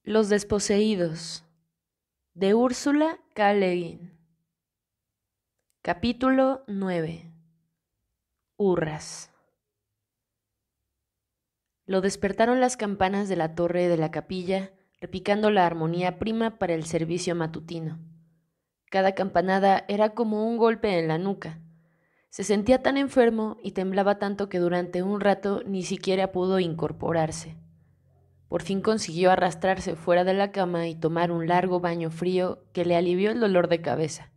Los desposeídos, de Úrsula K. Le Guin. Capítulo 9. Hurras. Lo despertaron las campanas de la torre de la capilla, repicando la armonía prima para el servicio matutino. Cada campanada era como un golpe en la nuca. Se sentía tan enfermo y temblaba tanto que durante un rato ni siquiera pudo incorporarse. Por fin consiguió arrastrarse fuera de la cama y tomar un largo baño frío que le alivió el dolor de cabeza,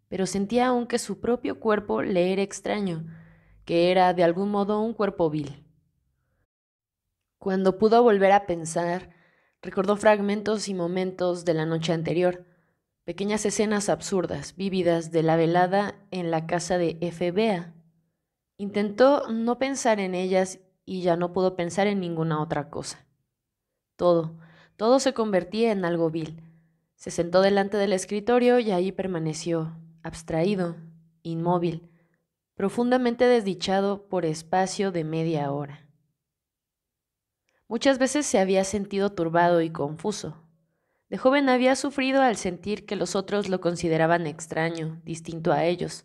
pero sentía aún que su propio cuerpo le era extraño, que era de algún modo un cuerpo vil. Cuando pudo volver a pensar, recordó fragmentos y momentos de la noche anterior, pequeñas escenas absurdas, vívidas de la velada en la casa de F.B.A. Intentó no pensar en ellas y ya no pudo pensar en ninguna otra cosa. Todo se convertía en algo vil. Se sentó delante del escritorio y ahí permaneció, abstraído, inmóvil, profundamente desdichado por espacio de media hora. Muchas veces se había sentido turbado y confuso. De joven había sufrido al sentir que los otros lo consideraban extraño, distinto a ellos.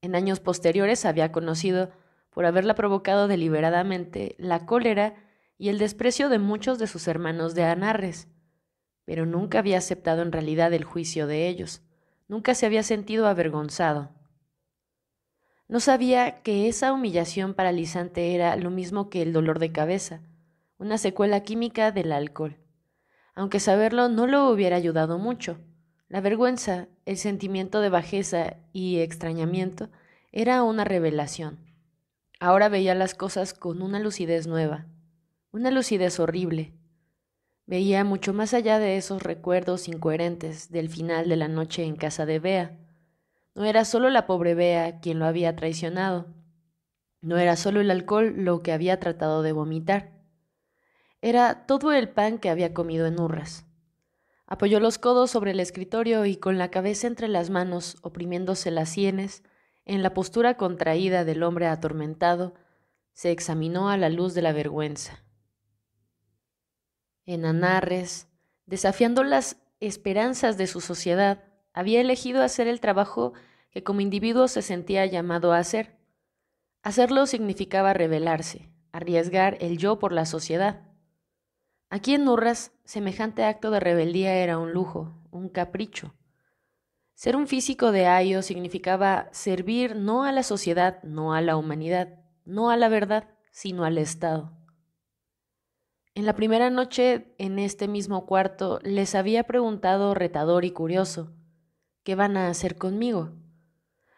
En años posteriores había conocido, por haberla provocado deliberadamente, la cólera y el desprecio de muchos de sus hermanos de Anarres, pero nunca había aceptado en realidad el juicio de ellos, nunca se había sentido avergonzado. No sabía que esa humillación paralizante era lo mismo que el dolor de cabeza, una secuela química del alcohol. Aunque saberlo no lo hubiera ayudado mucho. La vergüenza, el sentimiento de bajeza y extrañamiento era una revelación. Ahora veía las cosas con una lucidez nueva, una lucidez horrible. Veía mucho más allá de esos recuerdos incoherentes del final de la noche en casa de Bea. No era solo la pobre Bea quien lo había traicionado. No era solo el alcohol lo que había tratado de vomitar. Era todo el pan que había comido en Urras. Apoyó los codos sobre el escritorio y con la cabeza entre las manos, oprimiéndose las sienes, en la postura contraída del hombre atormentado, se examinó a la luz de la vergüenza. En Anarres, desafiando las esperanzas de su sociedad, había elegido hacer el trabajo que como individuo se sentía llamado a hacer. Hacerlo significaba rebelarse, arriesgar el yo por la sociedad. Aquí en Urras, semejante acto de rebeldía era un lujo, un capricho. Ser un físico de Ayo significaba servir no a la sociedad, no a la humanidad, no a la verdad, sino al Estado. En la primera noche, en este mismo cuarto, les había preguntado retador y curioso, ¿qué van a hacer conmigo?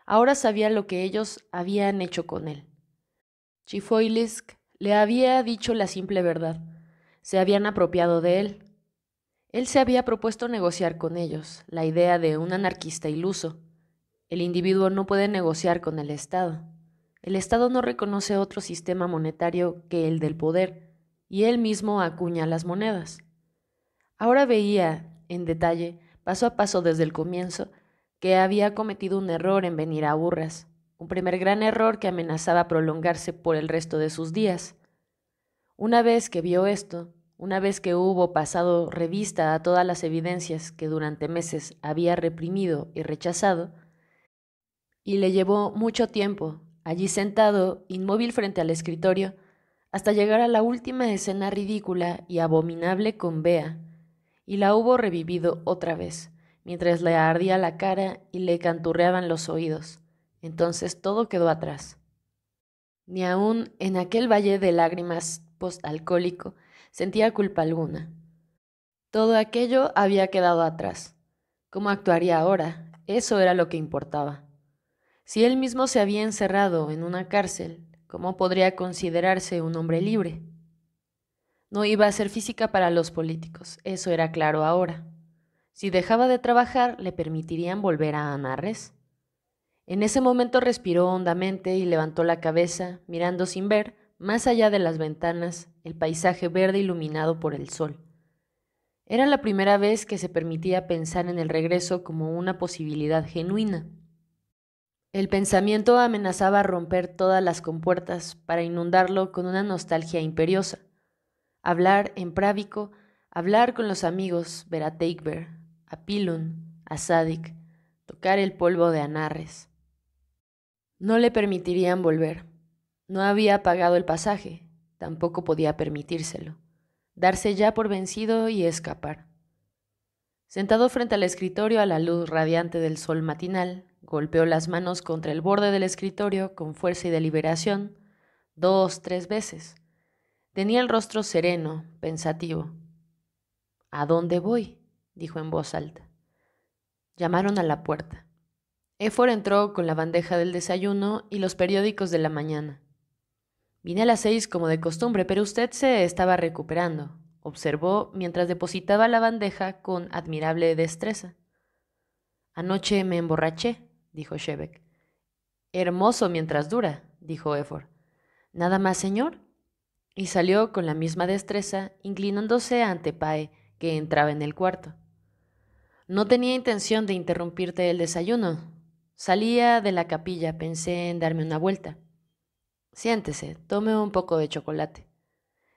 Ahora sabía lo que ellos habían hecho con él. Chifoilisk le había dicho la simple verdad. Se habían apropiado de él. Él se había propuesto negociar con ellos, la idea de un anarquista iluso. El individuo no puede negociar con el Estado. El Estado no reconoce otro sistema monetario que el del poder, y él mismo acuña las monedas. Ahora veía, en detalle, paso a paso desde el comienzo, que había cometido un error en venir a Urras, un primer gran error que amenazaba prolongarse por el resto de sus días. Una vez que vio esto, una vez que hubo pasado revista a todas las evidencias que durante meses había reprimido y rechazado, y le llevó mucho tiempo, allí sentado, inmóvil frente al escritorio, hasta llegar a la última escena ridícula y abominable con Bea, y la hubo revivido otra vez, mientras le ardía la cara y le canturreaban los oídos. Entonces todo quedó atrás. Ni aun en aquel valle de lágrimas postalcohólico sentía culpa alguna. Todo aquello había quedado atrás. ¿Cómo actuaría ahora? Eso era lo que importaba. Si él mismo se había encerrado en una cárcel, ¿cómo podría considerarse un hombre libre? No iba a ser física para los políticos, eso era claro ahora. Si dejaba de trabajar, ¿le permitirían volver a Anarres? En ese momento respiró hondamente y levantó la cabeza, mirando sin ver, más allá de las ventanas, el paisaje verde iluminado por el sol. Era la primera vez que se permitía pensar en el regreso como una posibilidad genuina. El pensamiento amenazaba romper todas las compuertas para inundarlo con una nostalgia imperiosa. Hablar en právico hablar con los amigos, ver a Teikber, a Pilun, a Sadik, tocar el polvo de Anarres. No le permitirían volver. No había pagado el pasaje, tampoco podía permitírselo. Darse ya por vencido y escapar. Sentado frente al escritorio a la luz radiante del sol matinal, golpeó las manos contra el borde del escritorio con fuerza y deliberación 2, 3 veces. Tenía el rostro sereno, pensativo. ¿A dónde voy?, dijo en voz alta. Llamaron a la puerta. Éfor entró con la bandeja del desayuno y los periódicos de la mañana. Vine a las 6 como de costumbre, pero usted se estaba recuperando, observó mientras depositaba la bandeja con admirable destreza. Anoche me emborraché, dijo Shebeck. Hermoso mientras dura, dijo Éfor. ¿Nada más, señor? Y salió con la misma destreza, inclinándose ante Pae, que entraba en el cuarto. No tenía intención de interrumpirte el desayuno. Salía de la capilla, pensé en darme una vuelta. Siéntese, tome un poco de chocolate.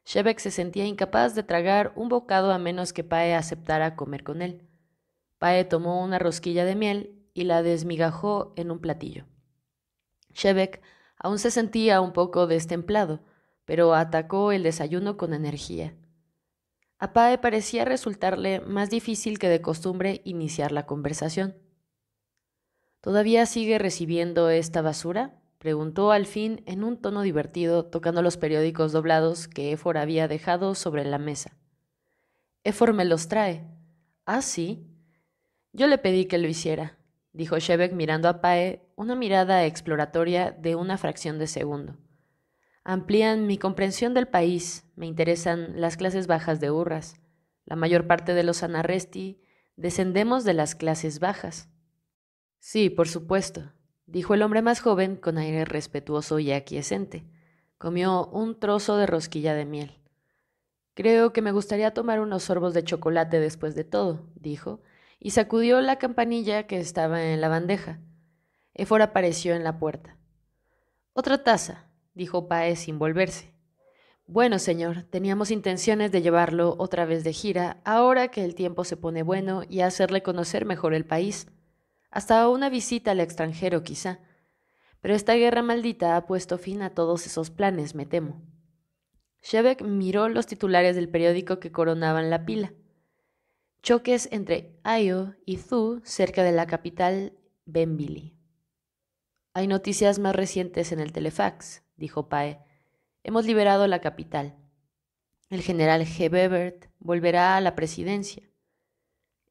Shebeck se sentía incapaz de tragar un bocado a menos que Pae aceptara comer con él. Pae tomó una rosquilla de miel y la desmigajó en un platillo. Shebeck aún se sentía un poco destemplado, pero atacó el desayuno con energía. A Pae parecía resultarle más difícil que de costumbre iniciar la conversación. ¿Todavía sigue recibiendo esta basura?, preguntó al fin en un tono divertido, tocando los periódicos doblados que Éfor había dejado sobre la mesa. Éfor me los trae. ¿Ah, sí? Yo le pedí que lo hiciera, dijo Shebeck mirando a Pae, una mirada exploratoria de una fracción de segundo. Amplían mi comprensión del país, me interesan las clases bajas de Urras. La mayor parte de los Anarresti descendemos de las clases bajas. Sí, por supuesto, dijo el hombre más joven con aire respetuoso y aquiescente. Comió un trozo de rosquilla de miel. Creo que me gustaría tomar unos sorbos de chocolate después de todo, dijo, y sacudió la campanilla que estaba en la bandeja. Éfor apareció en la puerta. Otra taza, dijo Pae sin volverse. Bueno, señor, teníamos intenciones de llevarlo otra vez de gira, ahora que el tiempo se pone bueno y hacerle conocer mejor el país. Hasta una visita al extranjero, quizá. Pero esta guerra maldita ha puesto fin a todos esos planes, me temo. Shebeck miró los titulares del periódico que coronaban la pila. Choques entre Ayo y Thu cerca de la capital, Benvili. Hay noticias más recientes en el telefax, dijo Pae. Hemos liberado la capital. El general G. Bebert volverá a la presidencia.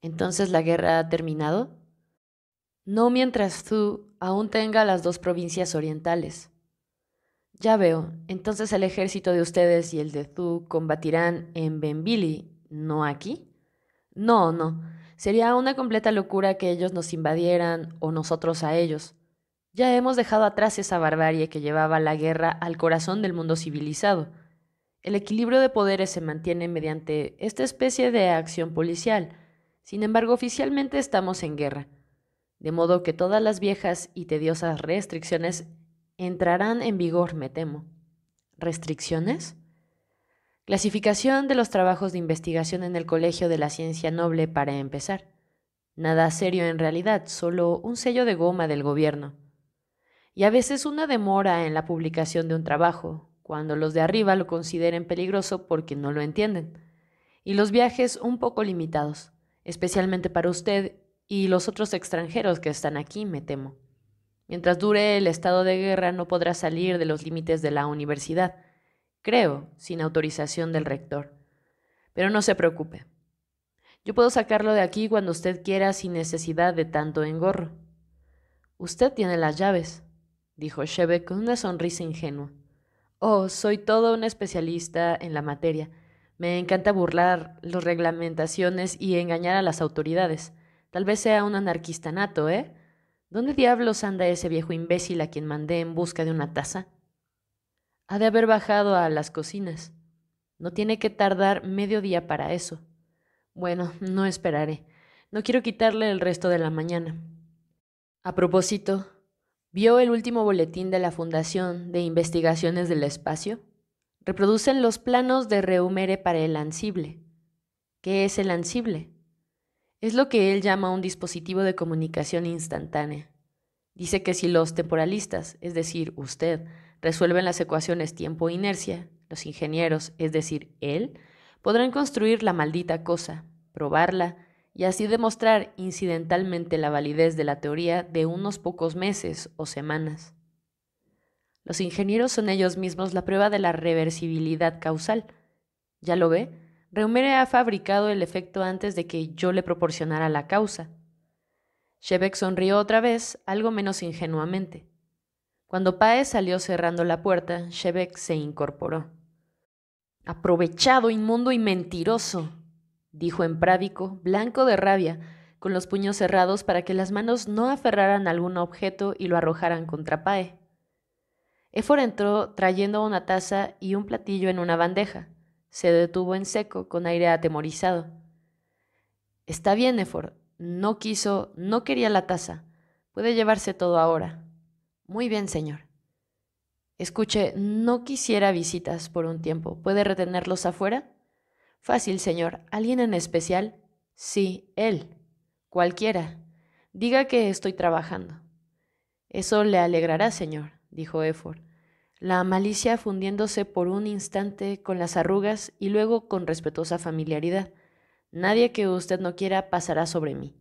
¿Entonces la guerra ha terminado? No mientras Thu aún tenga las 2 provincias orientales. Ya veo, entonces el ejército de ustedes y el de Thu combatirán en Benvili, ¿no aquí? No, no. Sería una completa locura que ellos nos invadieran o nosotros a ellos. Ya hemos dejado atrás esa barbarie que llevaba la guerra al corazón del mundo civilizado. El equilibrio de poderes se mantiene mediante esta especie de acción policial. Sin embargo, oficialmente estamos en guerra, de modo que todas las viejas y tediosas restricciones entrarán en vigor, me temo. ¿Restricciones? Clasificación de los trabajos de investigación en el Colegio de la Ciencia Noble para empezar. Nada serio en realidad, solo un sello de goma del gobierno. Y a veces una demora en la publicación de un trabajo, cuando los de arriba lo consideren peligroso porque no lo entienden. Y los viajes un poco limitados, especialmente para usted y los otros extranjeros que están aquí, me temo. Mientras dure el estado de guerra no podrá salir de los límites de la universidad, creo, sin autorización del rector. Pero no se preocupe. Yo puedo sacarlo de aquí cuando usted quiera sin necesidad de tanto engorro. Usted tiene las llaves, dijo Shebeck con una sonrisa ingenua. Oh, soy todo un especialista en la materia. Me encanta burlar las reglamentaciones y engañar a las autoridades. Tal vez sea un anarquista nato, ¿eh? ¿Dónde diablos anda ese viejo imbécil a quien mandé en busca de una taza? Ha de haber bajado a las cocinas. No tiene que tardar medio día para eso. Bueno, no esperaré. No quiero quitarle el resto de la mañana. A propósito, ¿vio el último boletín de la Fundación de Investigaciones del Espacio? Reproducen los planos de Reumere para el Ansible. ¿Qué es el ansible? Es lo que él llama un dispositivo de comunicación instantánea. Dice que si los temporalistas, es decir, usted, resuelven las ecuaciones tiempo-inercia, los ingenieros, es decir, él, podrán construir la maldita cosa, probarla y así demostrar incidentalmente la validez de la teoría de unos pocos meses o semanas. Los ingenieros son ellos mismos la prueba de la reversibilidad causal. ¿Ya lo ve? Reumere ha fabricado el efecto antes de que yo le proporcionara la causa. Shebeck sonrió otra vez, algo menos ingenuamente. Cuando Páez salió cerrando la puerta, Shebeck se incorporó. «Aprovechado, inmundo y mentiroso», dijo en prádico, blanco de rabia, con los puños cerrados para que las manos no aferraran algún objeto y lo arrojaran contra Páez. Éfor entró trayendo una taza y un platillo en una bandeja. Se detuvo en seco, con aire atemorizado. «Está bien, Éfor. No quería la taza. Puede llevarse todo ahora». «Muy bien, señor». «Escuche, no quisiera visitas por un tiempo. ¿Puede retenerlos afuera?» «Fácil, señor. ¿Alguien en especial?» «Sí, él. Cualquiera. Diga que estoy trabajando». «Eso le alegrará, señor», dijo Éfor, la malicia fundiéndose por un instante con las arrugas y luego con respetuosa familiaridad. «Nadie que usted no quiera pasará sobre mí».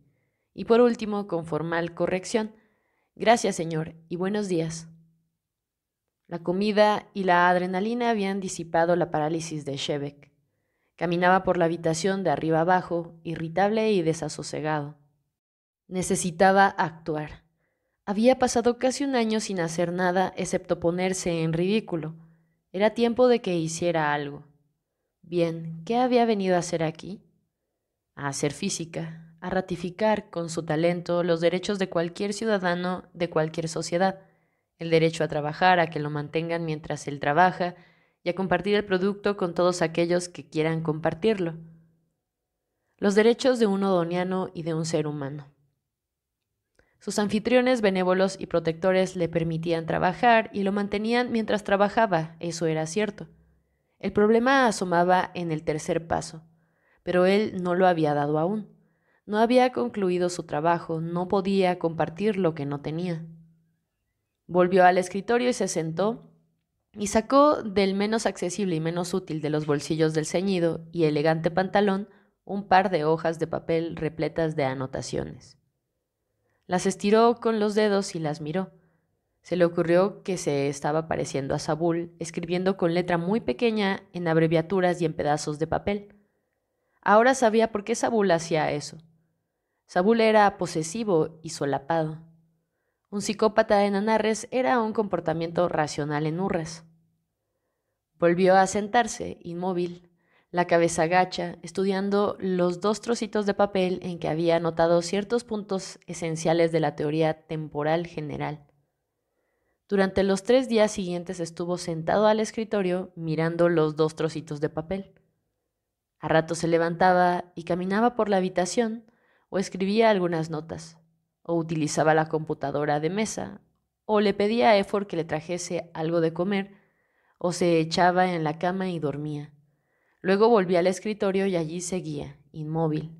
Y por último, con formal corrección, «Gracias, señor, y buenos días». La comida y la adrenalina habían disipado la parálisis de Shebeck. Caminaba por la habitación de arriba abajo, irritable y desasosegado. Necesitaba actuar. Había pasado casi un año sin hacer nada excepto ponerse en ridículo. Era tiempo de que hiciera algo. Bien, ¿qué había venido a hacer aquí? A hacer física, a ratificar con su talento los derechos de cualquier ciudadano de cualquier sociedad, el derecho a trabajar, a que lo mantengan mientras él trabaja y a compartir el producto con todos aquellos que quieran compartirlo. Los derechos de un odoniano y de un ser humano. Sus anfitriones benévolos y protectores le permitían trabajar y lo mantenían mientras trabajaba, eso era cierto. El problema asomaba en el tercer paso, pero él no lo había dado aún. No había concluido su trabajo, no podía compartir lo que no tenía. Volvió al escritorio y se sentó, y sacó del menos accesible y menos útil de los bolsillos del ceñido y elegante pantalón un par de hojas de papel repletas de anotaciones. Las estiró con los dedos y las miró. Se le ocurrió que se estaba pareciendo a Saúl, escribiendo con letra muy pequeña en abreviaturas y en pedazos de papel. Ahora sabía por qué Saúl hacía eso. Saúl era posesivo y solapado. Un psicópata en Anarres era un comportamiento racional en Urres. Volvió a sentarse, inmóvil, la cabeza gacha, estudiando los 2 trocitos de papel en que había anotado ciertos puntos esenciales de la teoría temporal general. Durante los 3 días siguientes estuvo sentado al escritorio mirando los 2 trocitos de papel. A ratos se levantaba y caminaba por la habitación, o escribía algunas notas, o utilizaba la computadora de mesa, o le pedía a Éfor que le trajese algo de comer, o se echaba en la cama y dormía. Luego volvía al escritorio y allí seguía, inmóvil.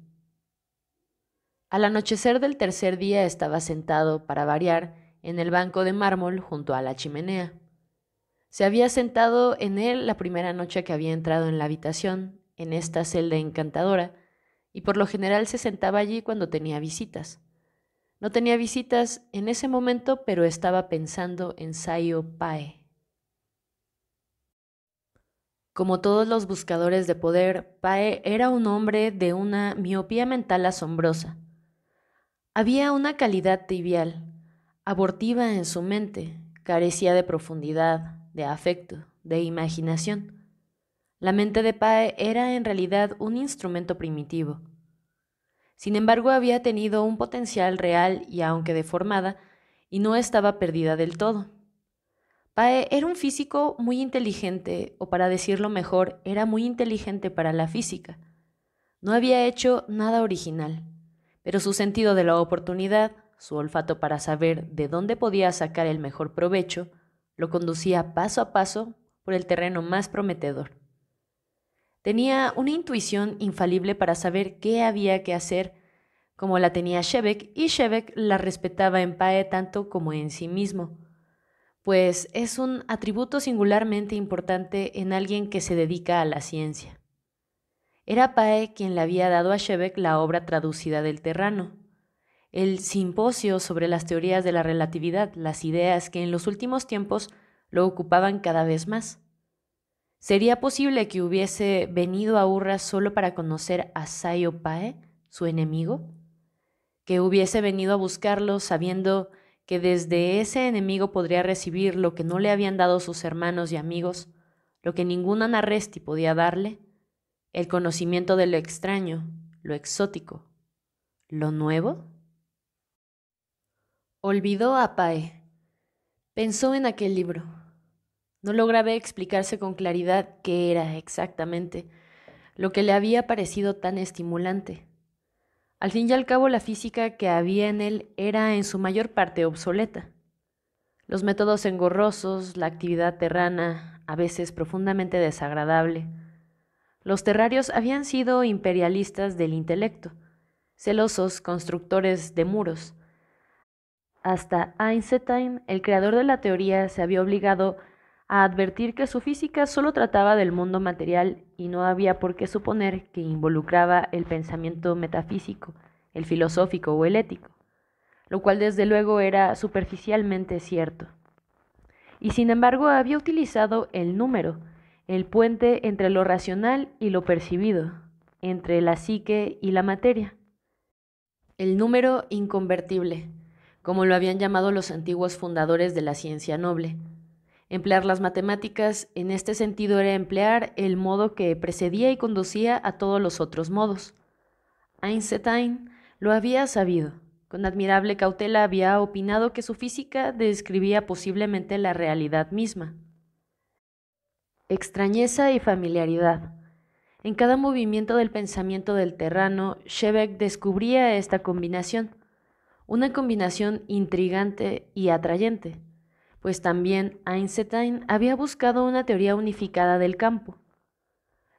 Al anochecer del tercer día estaba sentado, para variar, en el banco de mármol junto a la chimenea. Se había sentado en él la primera noche que había entrado en la habitación, en esta celda encantadora, y por lo general se sentaba allí cuando tenía visitas. No tenía visitas en ese momento, pero estaba pensando en Sayo Páez. Como todos los buscadores de poder, Páez era un hombre de una miopía mental asombrosa. Había una calidad trivial, abortiva en su mente, carecía de profundidad, de afecto, de imaginación. La mente de Páez era en realidad un instrumento primitivo. Sin embargo, había tenido un potencial real y aunque deformada, y no estaba perdida del todo. Páez era un físico muy inteligente, o para decirlo mejor, era muy inteligente para la física. No había hecho nada original, pero su sentido de la oportunidad, su olfato para saber de dónde podía sacar el mejor provecho, lo conducía paso a paso por el terreno más prometedor. Tenía una intuición infalible para saber qué había que hacer, como la tenía Shebek, y Shebek la respetaba en Pae tanto como en sí mismo, pues es un atributo singularmente importante en alguien que se dedica a la ciencia. Era Pae quien le había dado a Shebek la obra traducida del Terrano, el simposio sobre las teorías de la relatividad, las ideas que en los últimos tiempos lo ocupaban cada vez más. ¿Sería posible que hubiese venido a Urra solo para conocer a Sayo Pae, su enemigo? ¿Que hubiese venido a buscarlo sabiendo que desde ese enemigo podría recibir lo que no le habían dado sus hermanos y amigos, lo que ningún Anarresti podía darle? El conocimiento de lo extraño, lo exótico, lo nuevo. Olvidó a Pae. Pensó en aquel libro. No lograba explicarse con claridad qué era exactamente lo que le había parecido tan estimulante. Al fin y al cabo, la física que había en él era en su mayor parte obsoleta. Los métodos engorrosos, la actividad terrana, a veces profundamente desagradable. Los terrarios habían sido imperialistas del intelecto, celosos constructores de muros. Hasta Einstein, el creador de la teoría, se había obligado a advertir que su física solo trataba del mundo material y no había por qué suponer que involucraba el pensamiento metafísico, el filosófico o el ético, lo cual desde luego era superficialmente cierto. Y sin embargo había utilizado el número, el puente entre lo racional y lo percibido, entre la psique y la materia. El número inconvertible, como lo habían llamado los antiguos fundadores de la ciencia noble. Emplear las matemáticas en este sentido era emplear el modo que precedía y conducía a todos los otros modos. Einstein lo había sabido. Con admirable cautela había opinado que su física describía posiblemente la realidad misma. Extrañeza y familiaridad. En cada movimiento del pensamiento del Terrano, Shebek descubría esta combinación, una combinación intrigante y atrayente, pues también Einstein había buscado una teoría unificada del campo.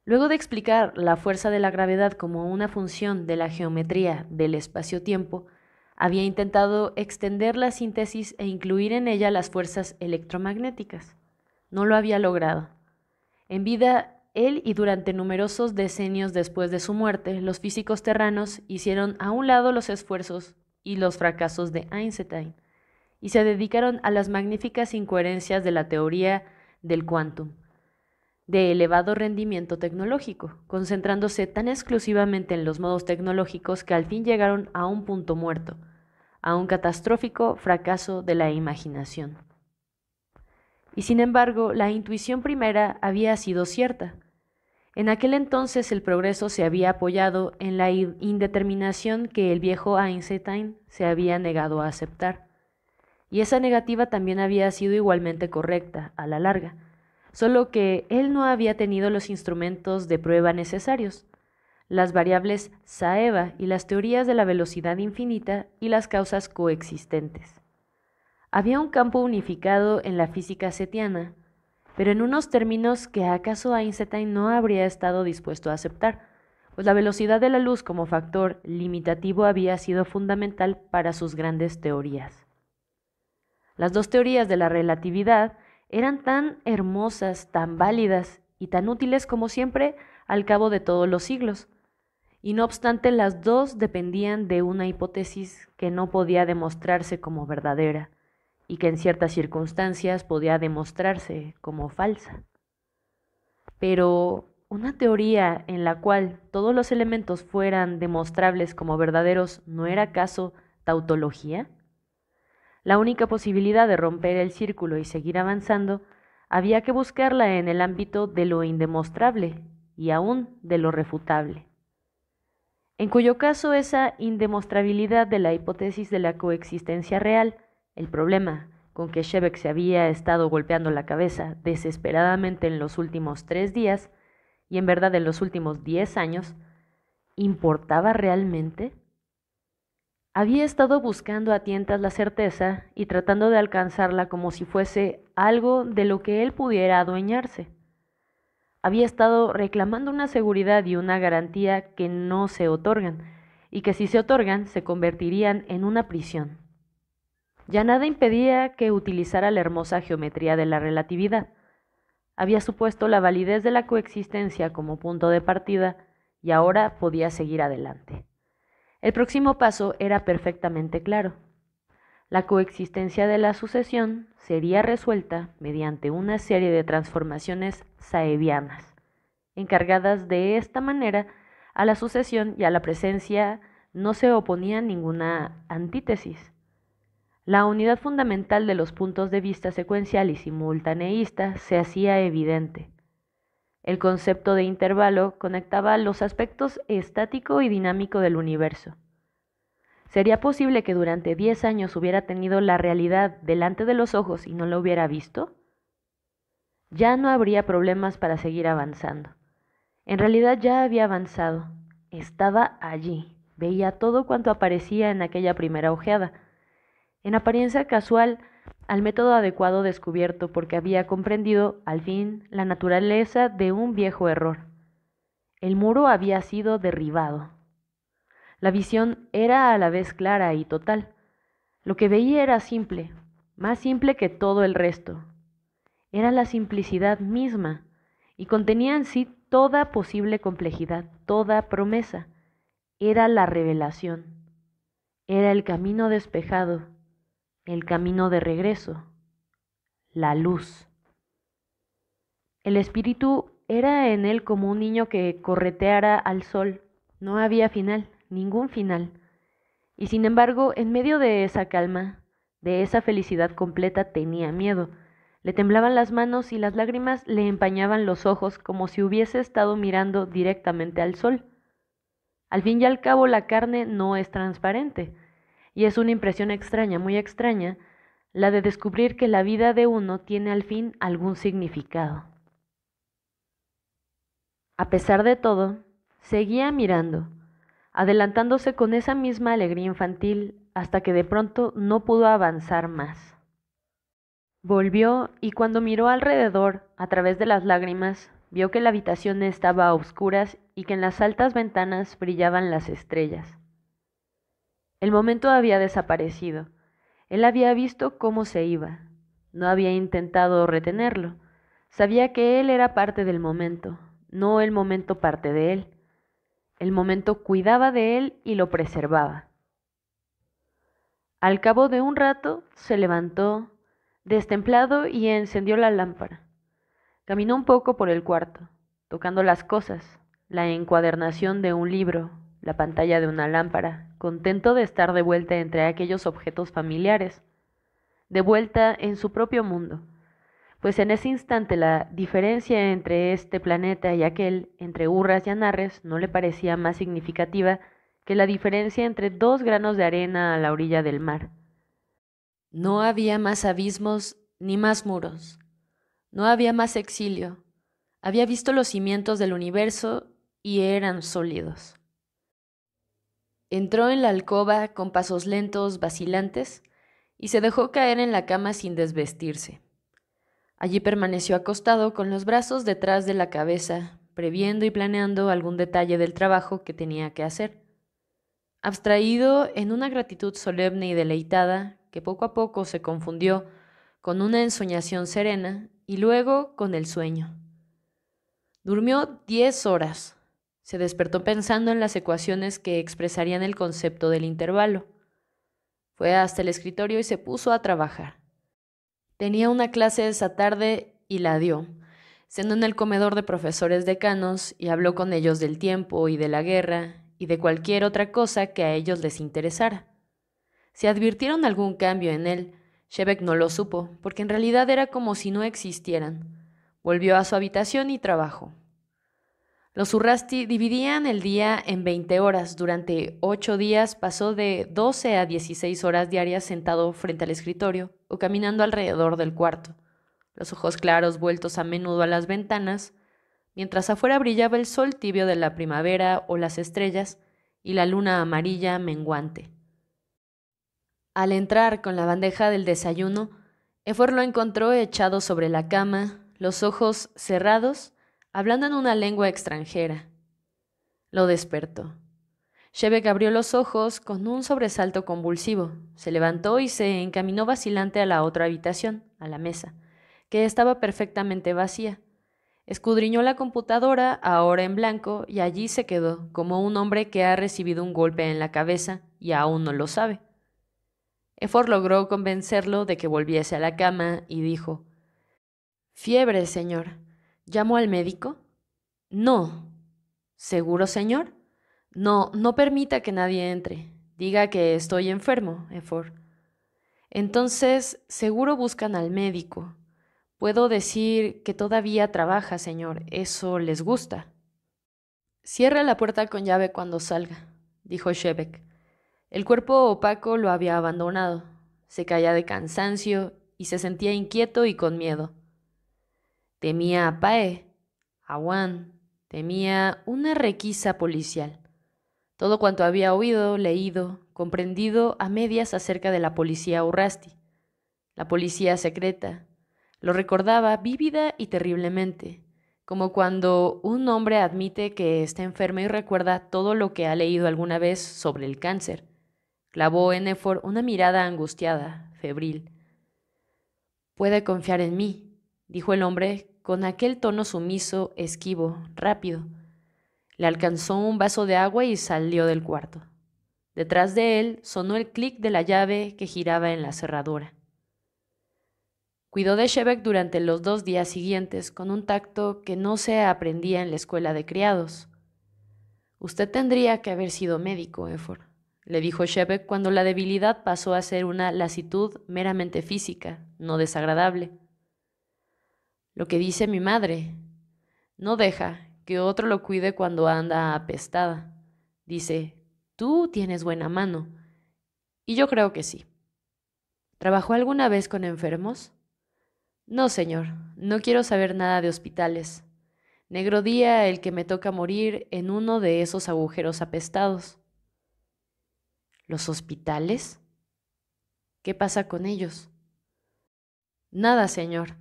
Luego de explicar la fuerza de la gravedad como una función de la geometría del espacio-tiempo, había intentado extender la síntesis e incluir en ella las fuerzas electromagnéticas. No lo había logrado. En vida, él y durante numerosos decenios después de su muerte, los físicos terranos hicieron a un lado los esfuerzos y los fracasos de Einstein y se dedicaron a las magníficas incoherencias de la teoría del quantum, de elevado rendimiento tecnológico, concentrándose tan exclusivamente en los modos tecnológicos que al fin llegaron a un punto muerto, a un catastrófico fracaso de la imaginación. Y sin embargo, la intuición primera había sido cierta. En aquel entonces el progreso se había apoyado en la indeterminación que el viejo Einstein se había negado a aceptar. Y esa negativa también había sido igualmente correcta, a la larga, solo que él no había tenido los instrumentos de prueba necesarios, las variables Saeva y las teorías de la velocidad infinita y las causas coexistentes. Había un campo unificado en la física setiana, pero en unos términos que acaso Einstein no habría estado dispuesto a aceptar, pues la velocidad de la luz como factor limitativo había sido fundamental para sus grandes teorías. Las dos teorías de la relatividad eran tan hermosas, tan válidas y tan útiles como siempre al cabo de todos los siglos, y no obstante las dos dependían de una hipótesis que no podía demostrarse como verdadera y que en ciertas circunstancias podía demostrarse como falsa. Pero una teoría en la cual todos los elementos fueran demostrables como verdaderos, ¿no era acaso tautología? La única posibilidad de romper el círculo y seguir avanzando había que buscarla en el ámbito de lo indemostrable y aún de lo refutable, en cuyo caso esa indemostrabilidad de la hipótesis de la coexistencia real, el problema con que Shebek se había estado golpeando la cabeza desesperadamente en los últimos 3 días, y en verdad en los últimos 10 años, ¿importaba realmente? Había estado buscando a tientas la certeza y tratando de alcanzarla como si fuese algo de lo que él pudiera adueñarse. Había estado reclamando una seguridad y una garantía que no se otorgan, y que si se otorgan se convertirían en una prisión. Ya nada impedía que utilizara la hermosa geometría de la relatividad. Había supuesto la validez de la coexistencia como punto de partida y ahora podía seguir adelante. El próximo paso era perfectamente claro. La coexistencia de la sucesión sería resuelta mediante una serie de transformaciones saevianas, encargadas de esta manera a la sucesión y a la presencia no se oponía ninguna antítesis. La unidad fundamental de los puntos de vista secuencial y simultaneísta se hacía evidente. El concepto de intervalo conectaba los aspectos estático y dinámico del universo. ¿Sería posible que durante 10 años hubiera tenido la realidad delante de los ojos y no la hubiera visto? Ya no habría problemas para seguir avanzando. En realidad ya había avanzado. Estaba allí. Veía todo cuanto aparecía en aquella primera ojeada. En apariencia casual, al método adecuado descubierto porque había comprendido, al fin, la naturaleza de un viejo error. El muro había sido derribado. La visión era a la vez clara y total. Lo que veía era simple, más simple que todo el resto. Era la simplicidad misma, y contenía en sí toda posible complejidad, toda promesa. Era la revelación. Era el camino despejado, el camino de regreso, la luz. El espíritu era en él como un niño que correteara al sol. No había final, ningún final. Y sin embargo, en medio de esa calma, de esa felicidad completa, tenía miedo. Le temblaban las manos y las lágrimas le empañaban los ojos como si hubiese estado mirando directamente al sol. Al fin y al cabo, la carne no es transparente, y es una impresión extraña, muy extraña, la de descubrir que la vida de uno tiene al fin algún significado. A pesar de todo, seguía mirando, adelantándose con esa misma alegría infantil hasta que de pronto no pudo avanzar más. Volvió y cuando miró alrededor, a través de las lágrimas, vio que la habitación estaba a oscuras y que en las altas ventanas brillaban las estrellas. El momento había desaparecido. Él había visto cómo se iba. No había intentado retenerlo. Sabía que él era parte del momento, no el momento parte de él. El momento cuidaba de él y lo preservaba. Al cabo de un rato se levantó, destemplado, y encendió la lámpara. Caminó un poco por el cuarto, tocando las cosas, la encuadernación de un libro, la pantalla de una lámpara, contento de estar de vuelta entre aquellos objetos familiares, de vuelta en su propio mundo, pues en ese instante la diferencia entre este planeta y aquel, entre Urras y Anarres, no le parecía más significativa que la diferencia entre 2 granos de arena a la orilla del mar. No había más abismos ni más muros. No había más exilio. Había visto los cimientos del universo y eran sólidos. Entró en la alcoba con pasos lentos, vacilantes, y se dejó caer en la cama sin desvestirse. Allí permaneció acostado con los brazos detrás de la cabeza, previendo y planeando algún detalle del trabajo que tenía que hacer. Abstraído en una gratitud solemne y deleitada, que poco a poco se confundió con una ensoñación serena y luego con el sueño. Durmió 10 horas. Se despertó pensando en las ecuaciones que expresarían el concepto del intervalo. Fue hasta el escritorio y se puso a trabajar. Tenía una clase esa tarde y la dio. Cenó en el comedor de profesores decanos y habló con ellos del tiempo y de la guerra y de cualquier otra cosa que a ellos les interesara. Si advirtieron algún cambio en él, Shebeck no lo supo, porque en realidad era como si no existieran. Volvió a su habitación y trabajó. Los Urrasti dividían el día en 20 horas. Durante 8 días pasó de 12 a 16 horas diarias sentado frente al escritorio o caminando alrededor del cuarto, los ojos claros vueltos a menudo a las ventanas, mientras afuera brillaba el sol tibio de la primavera o las estrellas y la luna amarilla menguante. Al entrar con la bandeja del desayuno, Efor lo encontró echado sobre la cama, los ojos cerrados, hablando en una lengua extranjera. Lo despertó. Shebek abrió los ojos con un sobresalto convulsivo. Se levantó y se encaminó vacilante a la otra habitación, a la mesa, que estaba perfectamente vacía. Escudriñó la computadora, ahora en blanco, y allí se quedó, como un hombre que ha recibido un golpe en la cabeza y aún no lo sabe. Efor logró convencerlo de que volviese a la cama y dijo: «Fiebre, señor. ¿Llamo al médico?» «No». «¿Seguro, señor?» «No, no permita que nadie entre. Diga que estoy enfermo, Efor». «Entonces, seguro buscan al médico. Puedo decir que todavía trabaja, señor. Eso les gusta». «Cierre la puerta con llave cuando salga», dijo Shebek. El cuerpo opaco lo había abandonado. Se caía de cansancio y se sentía inquieto y con miedo. Temía a Pae, a Wan, temía una requisa policial. Todo cuanto había oído, leído, comprendido a medias acerca de la policía Urrasti, la policía secreta, lo recordaba vívida y terriblemente, como cuando un hombre admite que está enfermo y recuerda todo lo que ha leído alguna vez sobre el cáncer. Clavó en Efor una mirada angustiada, febril. «Puede confiar en mí», dijo el hombre con aquel tono sumiso, esquivo, rápido. Le alcanzó un vaso de agua y salió del cuarto. Detrás de él sonó el clic de la llave que giraba en la cerradura. Cuidó de Shebek durante los 2 días siguientes con un tacto que no se aprendía en la escuela de criados. «Usted tendría que haber sido médico, Efor», le dijo Shebek cuando la debilidad pasó a ser una lasitud meramente física, no desagradable. «Lo que dice mi madre. No deja que otro lo cuide cuando anda apestada. Dice, tú tienes buena mano. Y yo creo que sí». «¿Trabajó alguna vez con enfermos?» «No, señor. No quiero saber nada de hospitales. Negro día el que me toca morir en uno de esos agujeros apestados». «¿Los hospitales? ¿Qué pasa con ellos?» «Nada, señor.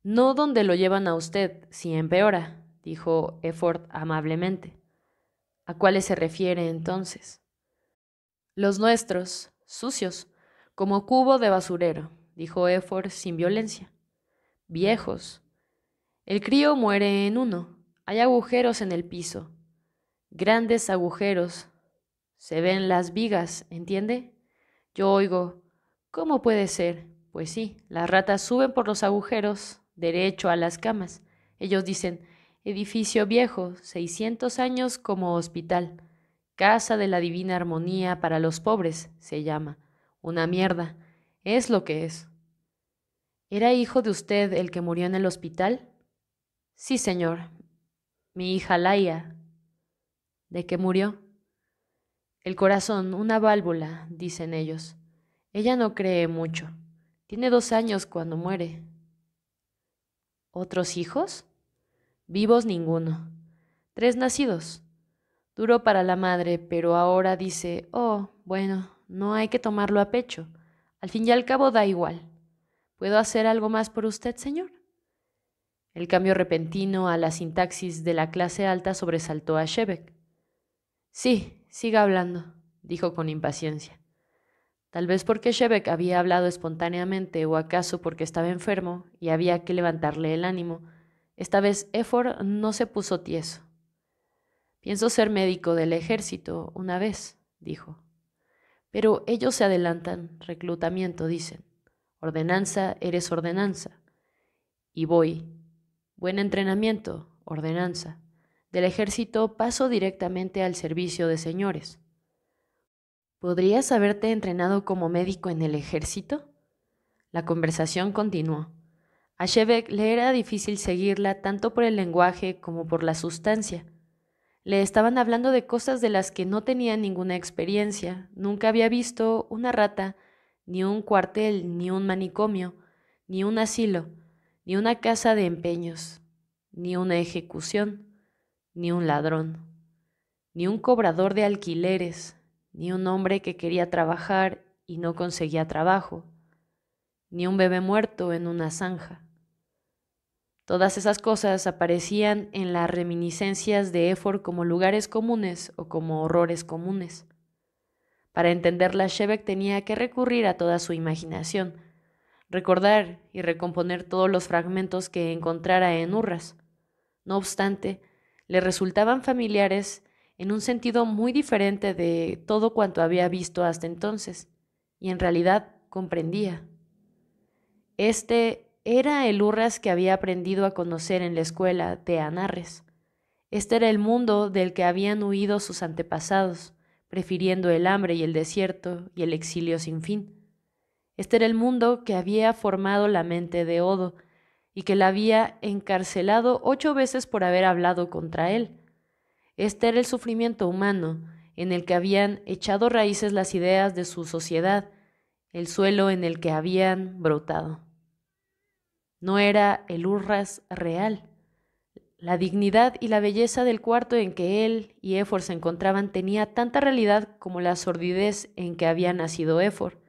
No donde lo llevan a usted, si empeora», dijo Effort amablemente. «¿A cuáles se refiere entonces?» «Los nuestros, sucios, como cubo de basurero», dijo Effort sin violencia. «Viejos. El crío muere en uno. Hay agujeros en el piso. Grandes agujeros. Se ven las vigas, ¿entiende? Yo oigo, ¿cómo puede ser? Pues sí, las ratas suben por los agujeros, derecho a las camas. Ellos dicen, edificio viejo, 600 años como hospital. Casa de la Divina Armonía para los pobres, se llama. Una mierda. Es lo que es». «¿Era hijo de usted el que murió en el hospital?» «Sí, señor. Mi hija Laia». «¿De qué murió?» «El corazón, una válvula», dicen ellos. Ella no cree mucho. Tiene 2 años cuando muere. ¿Otros hijos?» «Vivos ninguno. 3 nacidos. Duro para la madre, pero ahora dice, oh, bueno, no hay que tomarlo a pecho. Al fin y al cabo da igual. ¿Puedo hacer algo más por usted, señor?» El cambio repentino a la sintaxis de la clase alta sobresaltó a Shebek. «Sí, siga hablando», dijo con impaciencia. Tal vez porque Shebek había hablado espontáneamente o acaso porque estaba enfermo y había que levantarle el ánimo, esta vez Efor no se puso tieso. «Pienso ser médico del ejército una vez», dijo. «Pero ellos se adelantan, reclutamiento, dicen. Ordenanza, eres ordenanza. Y voy. Buen entrenamiento, ordenanza. Del ejército paso directamente al servicio de señores». «¿Podrías haberte entrenado como médico en el ejército?» La conversación continuó. A Shebek le era difícil seguirla tanto por el lenguaje como por la sustancia. Le estaban hablando de cosas de las que no tenía ninguna experiencia. Nunca había visto una rata, ni un cuartel, ni un manicomio, ni un asilo, ni una casa de empeños, ni una ejecución, ni un ladrón, ni un cobrador de alquileres, ni un hombre que quería trabajar y no conseguía trabajo, ni un bebé muerto en una zanja. Todas esas cosas aparecían en las reminiscencias de Efor como lugares comunes o como horrores comunes. Para entenderlas, Shebek tenía que recurrir a toda su imaginación, recordar y recomponer todos los fragmentos que encontrara en Urras. No obstante, le resultaban familiares en un sentido muy diferente de todo cuanto había visto hasta entonces, y en realidad comprendía. Este era el Urras que había aprendido a conocer en la escuela de Anarres. Este era el mundo del que habían huido sus antepasados, prefiriendo el hambre y el desierto y el exilio sin fin. Este era el mundo que había formado la mente de Odo y que la había encarcelado 8 veces por haber hablado contra él. Este era el sufrimiento humano en el que habían echado raíces las ideas de su sociedad, el suelo en el que habían brotado. No era el Urras real. La dignidad y la belleza del cuarto en que él y Efor se encontraban tenía tanta realidad como la sordidez en que había nacido Efor.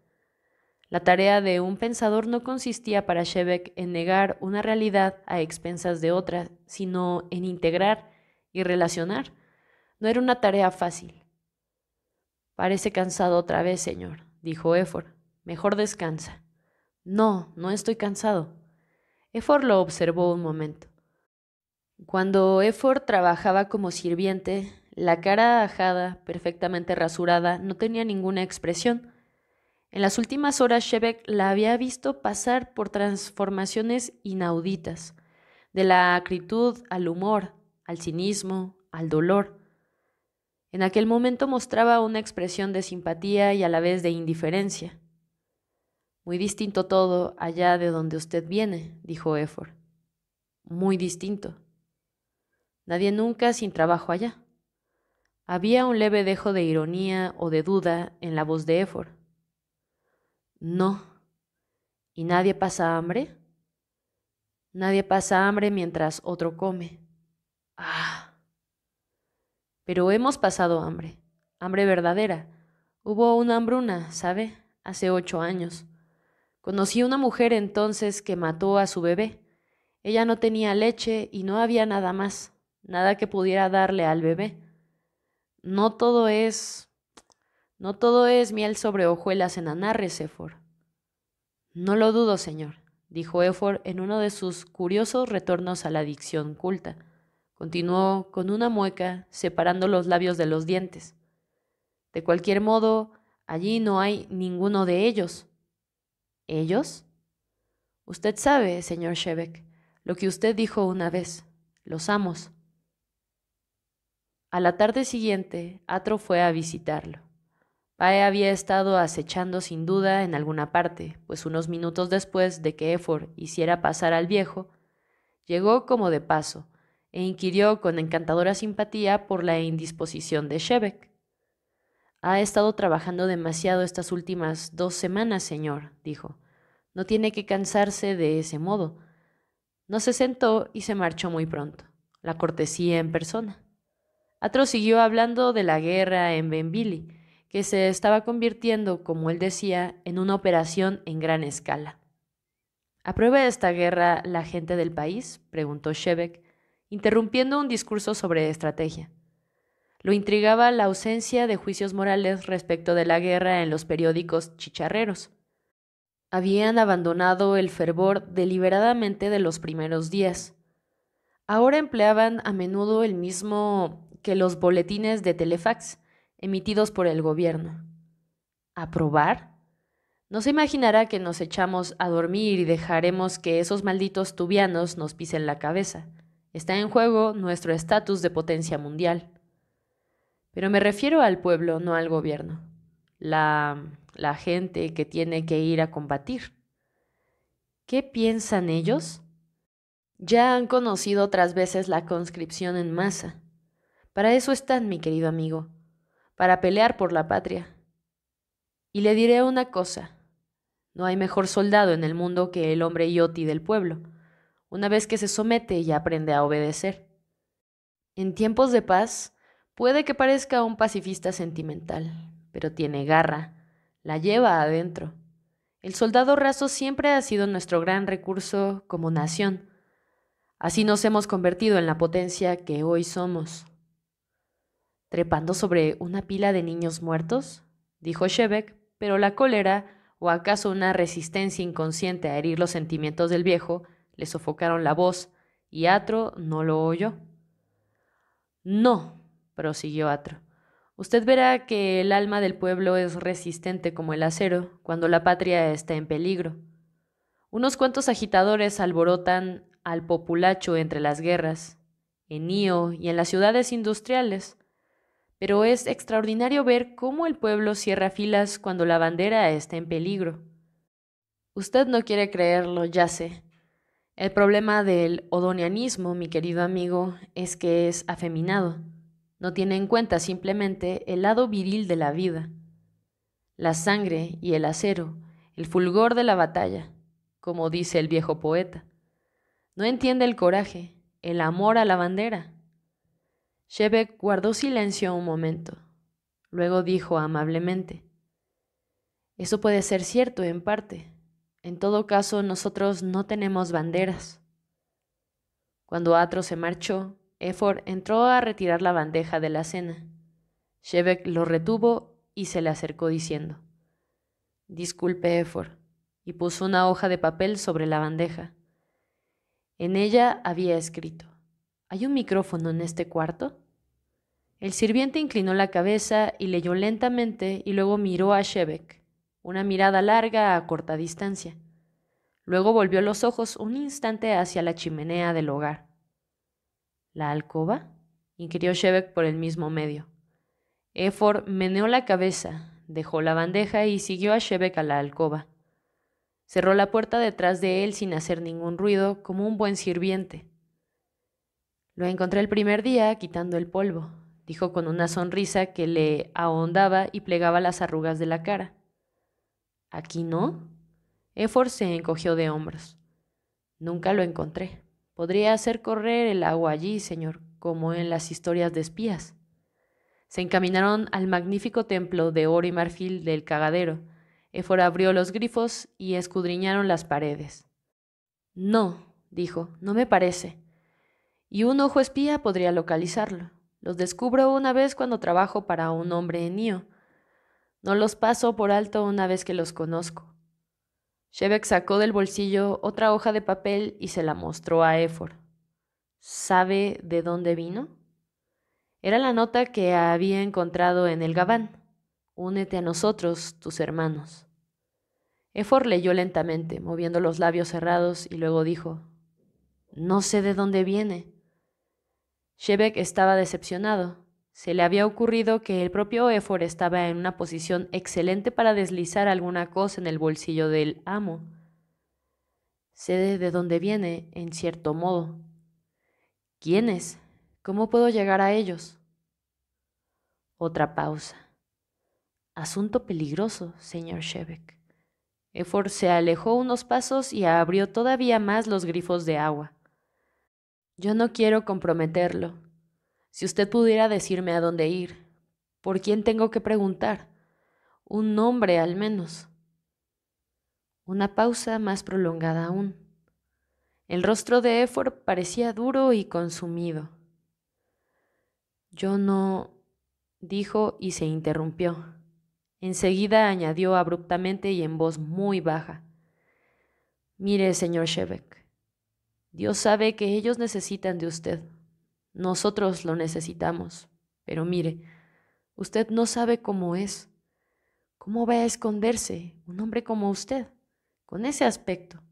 La tarea de un pensador no consistía para Shebek en negar una realidad a expensas de otra, sino en integrar y relacionar. No era una tarea fácil. Parece cansado otra vez, señor, dijo Efor. Mejor descansa. No, no estoy cansado. Efor lo observó un momento. Cuando Efor trabajaba como sirviente, la cara ajada, perfectamente rasurada, no tenía ninguna expresión. En las últimas horas Shebek la había visto pasar por transformaciones inauditas, de la acritud al humor, al cinismo, al dolor. En aquel momento mostraba una expresión de simpatía y a la vez de indiferencia. Muy distinto todo allá de donde usted viene, dijo Efor. Muy distinto. Nadie nunca sin trabajo allá. Había un leve dejo de ironía o de duda en la voz de Efor. No. ¿Y nadie pasa hambre? Nadie pasa hambre mientras otro come. Ah. Pero hemos pasado hambre. Hambre verdadera. Hubo una hambruna, ¿sabe? Hace 8 años. Conocí una mujer entonces que mató a su bebé. Ella no tenía leche y no había nada más, nada que pudiera darle al bebé. No todo es miel sobre hojuelas en Anarres, Efor. No lo dudo, señor, dijo Efor en uno de sus curiosos retornos a la dicción culta. Continuó con una mueca, separando los labios de los dientes. De cualquier modo, allí no hay ninguno de ellos. ¿Ellos? Usted sabe, señor Shebek, lo que usted dijo una vez, los amos. A la tarde siguiente, Atro fue a visitarlo. Pae había estado acechando sin duda en alguna parte, pues unos minutos después de que Efor hiciera pasar al viejo, llegó como de paso e inquirió con encantadora simpatía por la indisposición de Shebek. Ha estado trabajando demasiado estas últimas 2 semanas, señor, dijo. No tiene que cansarse de ese modo. No se sentó y se marchó muy pronto, la cortesía en persona. Atro siguió hablando de la guerra en Benvili, que se estaba convirtiendo, como él decía, en una operación en gran escala. ¿Aprueba esta guerra la gente del país?, preguntó Shebek, interrumpiendo un discurso sobre estrategia. Lo intrigaba la ausencia de juicios morales respecto de la guerra en los periódicos chicharreros. Habían abandonado el fervor deliberadamente de los primeros días. Ahora empleaban a menudo el mismo que los boletines de telefax emitidos por el gobierno. ¿Aprobar? No se imaginará que nos echamos a dormir y dejaremos que esos malditos tubianos nos pisen la cabeza. Está en juego nuestro estatus de potencia mundial. Pero me refiero al pueblo, no al gobierno. La gente que tiene que ir a combatir. ¿Qué piensan ellos? Ya han conocido otras veces la conscripción en masa. Para eso están, mi querido amigo, para pelear por la patria. Y le diré una cosa, no hay mejor soldado en el mundo que el hombre yoti del pueblo, una vez que se somete y aprende a obedecer. En tiempos de paz, puede que parezca un pacifista sentimental, pero tiene garra, la lleva adentro. El soldado raso siempre ha sido nuestro gran recurso como nación. Así nos hemos convertido en la potencia que hoy somos. ¿Trepando sobre una pila de niños muertos?, dijo Shebeck, pero la cólera, o acaso una resistencia inconsciente a herir los sentimientos del viejo, le sofocaron la voz, y Atro no lo oyó. No, prosiguió Atro. Usted verá que el alma del pueblo es resistente como el acero cuando la patria está en peligro. Unos cuantos agitadores alborotan al populacho entre las guerras, en Ío y en las ciudades industriales, pero es extraordinario ver cómo el pueblo cierra filas cuando la bandera está en peligro. Usted no quiere creerlo, ya sé. El problema del odonianismo, mi querido amigo, es que es afeminado. No tiene en cuenta simplemente el lado viril de la vida, la sangre y el acero, el fulgor de la batalla, como dice el viejo poeta. No entiende el coraje, el amor a la bandera. Shebeck guardó silencio un momento. Luego dijo amablemente: eso puede ser cierto en parte. En todo caso, nosotros no tenemos banderas. Cuando Atro se marchó, Efor entró a retirar la bandeja de la cena. Shebeck lo retuvo y se le acercó diciendo: disculpe, Efor, y puso una hoja de papel sobre la bandeja. En ella había escrito: ¿hay un micrófono en este cuarto? El sirviente inclinó la cabeza y leyó lentamente y luego miró a Shebeck, una mirada larga a corta distancia. Luego volvió los ojos un instante hacia la chimenea del hogar. ¿La alcoba?, inquirió Shebeck por el mismo medio. Efor meneó la cabeza, dejó la bandeja y siguió a Shebeck a la alcoba. Cerró la puerta detrás de él sin hacer ningún ruido, como un buen sirviente. Lo encontré el primer día quitando el polvo, dijo con una sonrisa que le ahondaba y plegaba las arrugas de la cara. ¿Aquí no? Efor se encogió de hombros. Nunca lo encontré. Podría hacer correr el agua allí, señor, como en las historias de espías. Se encaminaron al magnífico templo de oro y marfil del cagadero. Éfora abrió los grifos y escudriñaron las paredes. No, dijo, no me parece. Y un ojo espía podría localizarlo. Los descubro una vez cuando trabajo para un hombre en Ío. No los paso por alto una vez que los conozco. Shebeck sacó del bolsillo otra hoja de papel y se la mostró a Efor. ¿Sabe de dónde vino? Era la nota que había encontrado en el gabán. Únete a nosotros, tus hermanos. Efor leyó lentamente, moviendo los labios cerrados, y luego dijo: no sé de dónde viene. Shebeck estaba decepcionado. Se le había ocurrido que el propio Efor estaba en una posición excelente para deslizar alguna cosa en el bolsillo del amo. Sé de dónde viene, en cierto modo. ¿Quiénes? ¿Cómo puedo llegar a ellos? Otra pausa. Asunto peligroso, señor Shebeck. Efor se alejó unos pasos y abrió todavía más los grifos de agua. Yo no quiero comprometerlo. Si usted pudiera decirme a dónde ir, ¿por quién tengo que preguntar? Un nombre al menos. Una pausa más prolongada aún. El rostro de Efor parecía duro y consumido. Yo no, dijo y se interrumpió. Enseguida añadió abruptamente y en voz muy baja: mire, señor Shebeck, Dios sabe que ellos necesitan de usted. Nosotros lo necesitamos. Pero mire, usted no sabe cómo es. ¿Cómo va a esconderse un hombre como usted, con ese aspecto?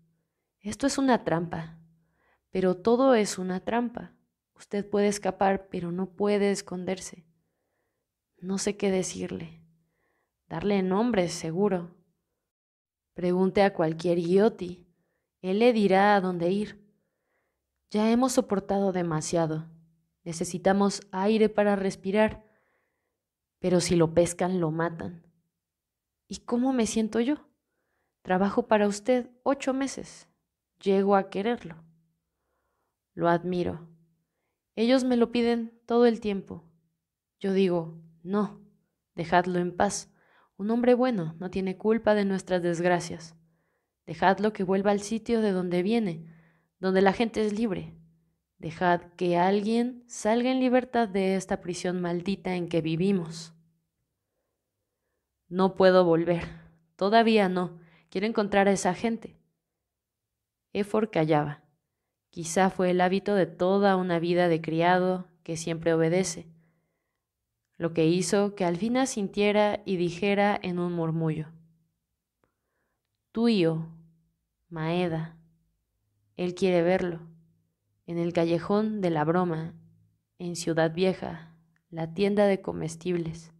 Esto es una trampa, pero todo es una trampa. Usted puede escapar, pero no puede esconderse. No sé qué decirle. Darle nombres, seguro. Pregunte a cualquier Gioti. Él le dirá a dónde ir. Ya hemos soportado demasiado. Necesitamos aire para respirar. Pero si lo pescan, lo matan. ¿Y cómo me siento yo? Trabajo para usted 8 meses. Llego a quererlo. Lo admiro. Ellos me lo piden todo el tiempo. Yo digo, no, dejadlo en paz. Un hombre bueno no tiene culpa de nuestras desgracias. Dejadlo que vuelva al sitio de donde viene, donde la gente es libre. Dejad que alguien salga en libertad de esta prisión maldita en que vivimos. No puedo volver. Todavía no. Quiero encontrar a esa gente. Efor callaba. Quizá fue el hábito de toda una vida de criado que siempre obedece, lo que hizo que al fin asintiera y dijera en un murmullo: Tuyo, Maeda. Él quiere verlo. En el callejón de la Broma, en Ciudad Vieja, la tienda de comestibles.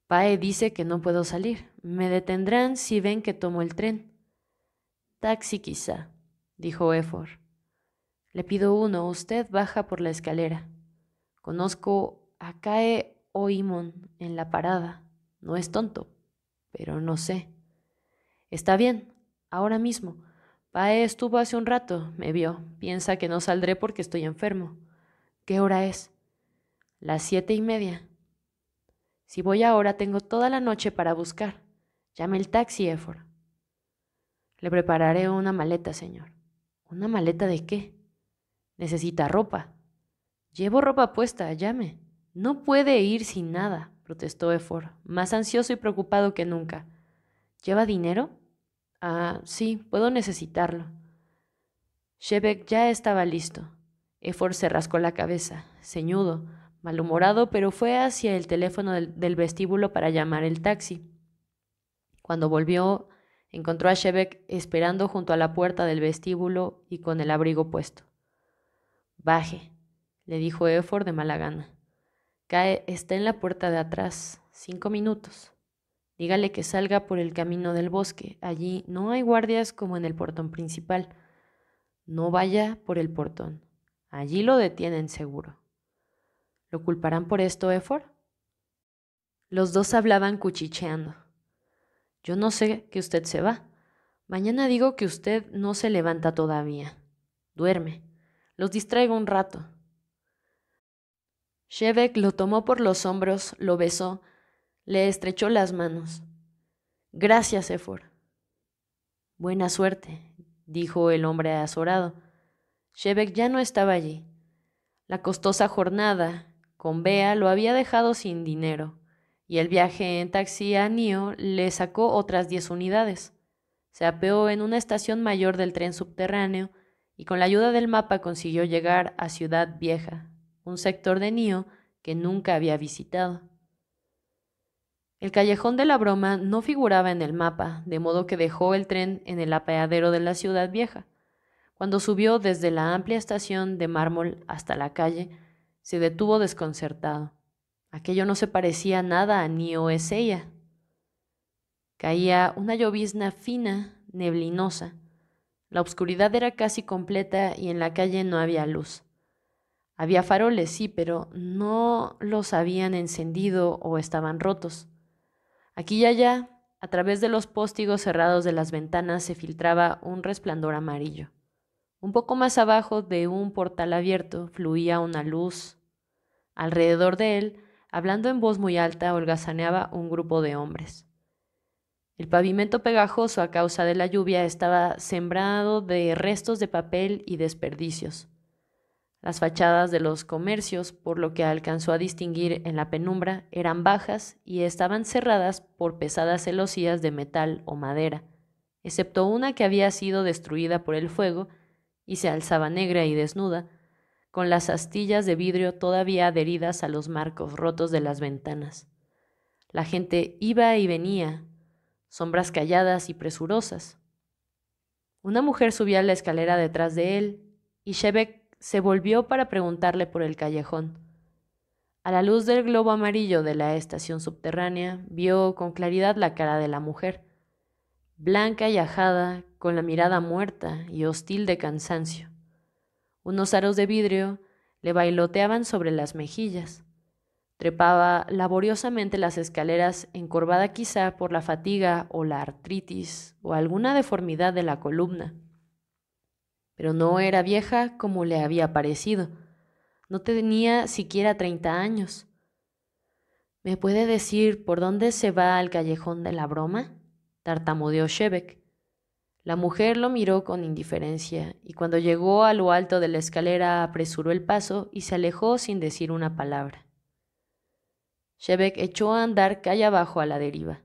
Pae dice que no puedo salir. Me detendrán si ven que tomo el tren. Taxi quizá, dijo Efor. Le pido uno. Usted baja por la escalera. Conozco a Kae Oimon en la parada. No es tonto, pero no sé. Está bien, ahora mismo. Pae estuvo hace un rato, me vio. Piensa que no saldré porque estoy enfermo. ¿Qué hora es? Las 7:30. Si voy ahora, tengo toda la noche para buscar. Llame el taxi, Efor. Le prepararé una maleta, señor. ¿Una maleta de qué? Necesita ropa. Llevo ropa puesta, llame. No puede ir sin nada, protestó Efor, más ansioso y preocupado que nunca. ¿Lleva dinero? Ah, sí, puedo necesitarlo. Shebek ya estaba listo. Efor se rascó la cabeza, ceñudo, malhumorado, pero fue hacia el teléfono del vestíbulo para llamar el taxi. Cuando volvió, encontró a Shebek esperando junto a la puerta del vestíbulo y con el abrigo puesto. Baje, le dijo Efor de mala gana. Kae está en la puerta de atrás, 5 minutos. Dígale que salga por el camino del bosque. Allí no hay guardias como en el portón principal. No vaya por el portón. Allí lo detienen seguro. ¿Lo culparán por esto, Efor? Los dos hablaban cuchicheando. Yo no sé que usted se va. Mañana digo que usted no se levanta todavía. Duerme. Los distraigo un rato. Shebek lo tomó por los hombros, lo besó, le estrechó las manos. Gracias, Efor. Buena suerte, dijo el hombre azorado. Shebek ya no estaba allí. La costosa jornada con Bea lo había dejado sin dinero, y el viaje en taxi a Nio le sacó otras 10 unidades. Se apeó en una estación mayor del tren subterráneo y con la ayuda del mapa consiguió llegar a Ciudad Vieja, un sector de Nio que nunca había visitado. El callejón de la Broma no figuraba en el mapa, de modo que dejó el tren en el apeadero de la Ciudad Vieja. Cuando subió desde la amplia estación de mármol hasta la calle, se detuvo desconcertado. Aquello no se parecía nada a Nio Ezeiza. Caía una llovizna fina, neblinosa. La oscuridad era casi completa y en la calle no había luz. Había faroles, sí, pero no los habían encendido o estaban rotos. Aquí y allá, a través de los póstigos cerrados de las ventanas, se filtraba un resplandor amarillo. Un poco más abajo de un portal abierto fluía una luz. Alrededor de él, hablando en voz muy alta, holgazaneaba un grupo de hombres. El pavimento pegajoso a causa de la lluvia estaba sembrado de restos de papel y desperdicios. Las fachadas de los comercios, por lo que alcanzó a distinguir en la penumbra, eran bajas y estaban cerradas por pesadas celosías de metal o madera, excepto una que había sido destruida por el fuego y se alzaba negra y desnuda, con las astillas de vidrio todavía adheridas a los marcos rotos de las ventanas. La gente iba y venía, sombras calladas y presurosas. Una mujer subía la escalera detrás de él y Shebek se volvió para preguntarle por el callejón. A la luz del globo amarillo de la estación subterránea, vio con claridad la cara de la mujer, blanca y ajada, con la mirada muerta y hostil de cansancio. Unos aros de vidrio le bailoteaban sobre las mejillas. Trepaba laboriosamente las escaleras, encorvada quizá por la fatiga o la artritis o alguna deformidad de la columna. Pero no era vieja como le había parecido. No tenía siquiera 30 años. ¿Me puede decir por dónde se va al callejón de la Broma?, tartamudeó Shebek. La mujer lo miró con indiferencia y cuando llegó a lo alto de la escalera apresuró el paso y se alejó sin decir una palabra. Shebek echó a andar calle abajo a la deriva.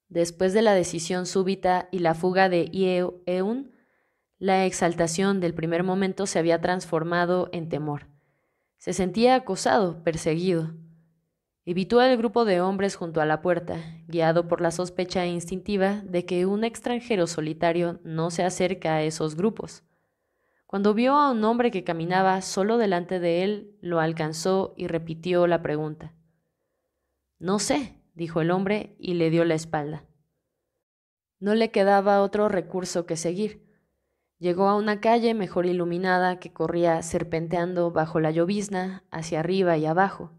Después de la decisión súbita y la fuga de Eun, la exaltación del primer momento se había transformado en temor. Se sentía acosado, perseguido. Evitó al grupo de hombres junto a la puerta, guiado por la sospecha instintiva de que un extranjero solitario no se acerca a esos grupos. Cuando vio a un hombre que caminaba solo delante de él, lo alcanzó y repitió la pregunta. «No sé», dijo el hombre y le dio la espalda. No le quedaba otro recurso que seguir. Llegó a una calle mejor iluminada que corría serpenteando bajo la llovizna hacia arriba y abajo.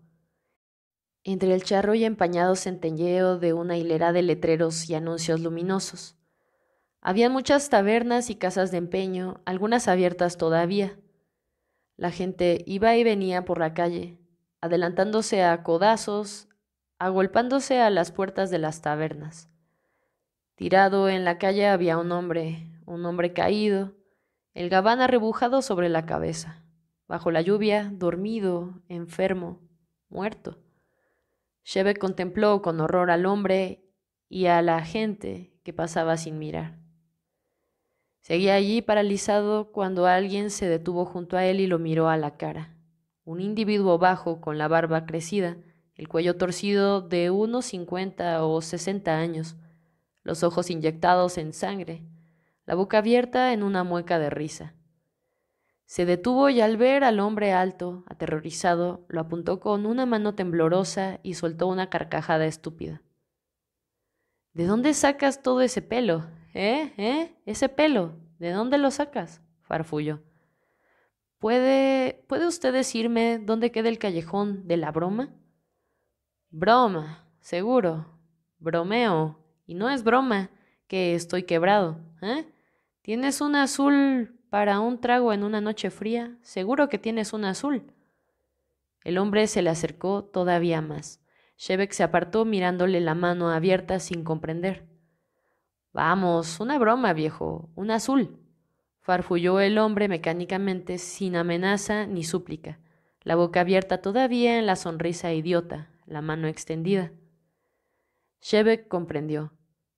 Entre el charro y empañado centelleo de una hilera de letreros y anuncios luminosos. Había muchas tabernas y casas de empeño, algunas abiertas todavía. La gente iba y venía por la calle, adelantándose a codazos, agolpándose a las puertas de las tabernas. Tirado en la calle había un hombre caído, el gabán arrebujado sobre la cabeza, bajo la lluvia, dormido, enfermo, muerto. Shebek contempló con horror al hombre y a la gente que pasaba sin mirar. Seguía allí paralizado cuando alguien se detuvo junto a él y lo miró a la cara. Un individuo bajo, con la barba crecida, el cuello torcido de unos 50 o 60 años, los ojos inyectados en sangre, la boca abierta en una mueca de risa. Se detuvo y al ver al hombre alto, aterrorizado, lo apuntó con una mano temblorosa y soltó una carcajada estúpida. ¿De dónde sacas todo ese pelo? ¿Ese pelo? ¿De dónde lo sacas?, farfulló. ¿Puede usted decirme dónde queda el callejón de la broma? Broma, seguro. Bromeo. Y no es broma, que estoy quebrado, ¿eh? ¿Tienes un azul para un trago en una noche fría? Seguro que tienes un azul. El hombre se le acercó todavía más. Shebek se apartó mirándole la mano abierta sin comprender. Vamos, una broma, viejo, un azul, farfulló el hombre mecánicamente, sin amenaza ni súplica, la boca abierta todavía en la sonrisa idiota, la mano extendida. Shebek comprendió.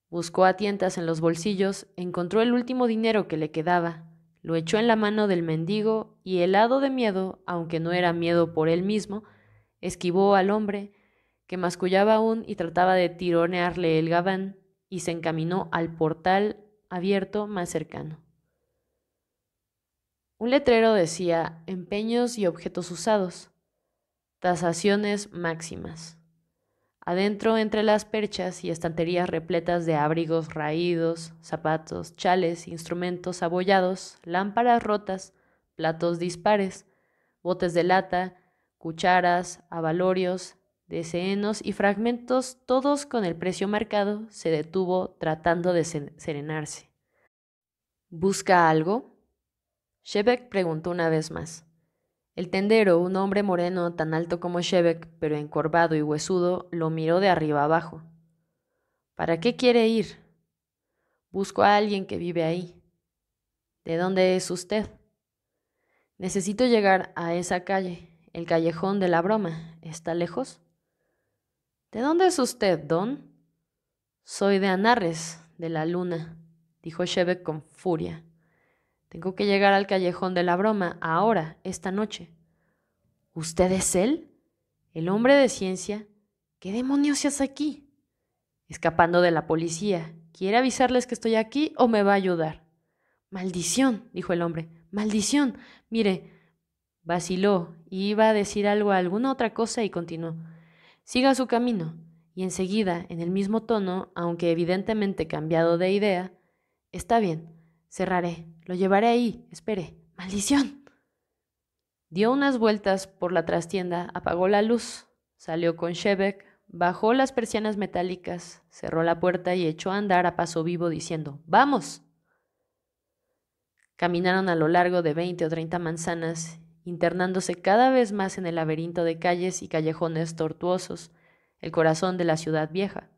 Buscó a tientas en los bolsillos, encontró el último dinero que le quedaba, lo echó en la mano del mendigo y, helado de miedo, aunque no era miedo por él mismo, esquivó al hombre, que mascullaba aún y trataba de tironearle el gabán, y se encaminó al portal abierto más cercano. Un letrero decía empeños y objetos usados, tasaciones máximas. Adentro, entre las perchas y estanterías repletas de abrigos raídos, zapatos, chales, instrumentos abollados, lámparas rotas, platos dispares, botes de lata, cucharas, abalorios, desenos y fragmentos, todos con el precio marcado, se detuvo tratando de serenarse. ¿Busca algo?, Shebek preguntó una vez más. El tendero, un hombre moreno tan alto como Shebek, pero encorvado y huesudo, lo miró de arriba abajo. ¿Para qué quiere ir? Busco a alguien que vive ahí. ¿De dónde es usted? Necesito llegar a esa calle, el callejón de la broma. ¿Está lejos? ¿De dónde es usted, don? Soy de Anarres, de la luna, dijo Shebek con furia. Tengo que llegar al callejón de la broma, ahora, esta noche. ¿Usted es él? ¿El hombre de ciencia? ¿Qué demonios hace aquí? Escapando de la policía. ¿Quiere avisarles que estoy aquí o me va a ayudar? Maldición, dijo el hombre. Maldición. Mire, vaciló y iba a decir alguna otra cosa y continuó. Siga su camino. Y enseguida, en el mismo tono, aunque evidentemente cambiado de idea, está bien, cerraré, lo llevaré ahí, espere. ¡Maldición! Dio unas vueltas por la trastienda, apagó la luz, salió con Shebek, bajó las persianas metálicas, cerró la puerta y echó a andar a paso vivo diciendo «¡Vamos!». Caminaron a lo largo de 20 o 30 manzanas, internándose cada vez más en el laberinto de calles y callejones tortuosos, el corazón de la ciudad vieja.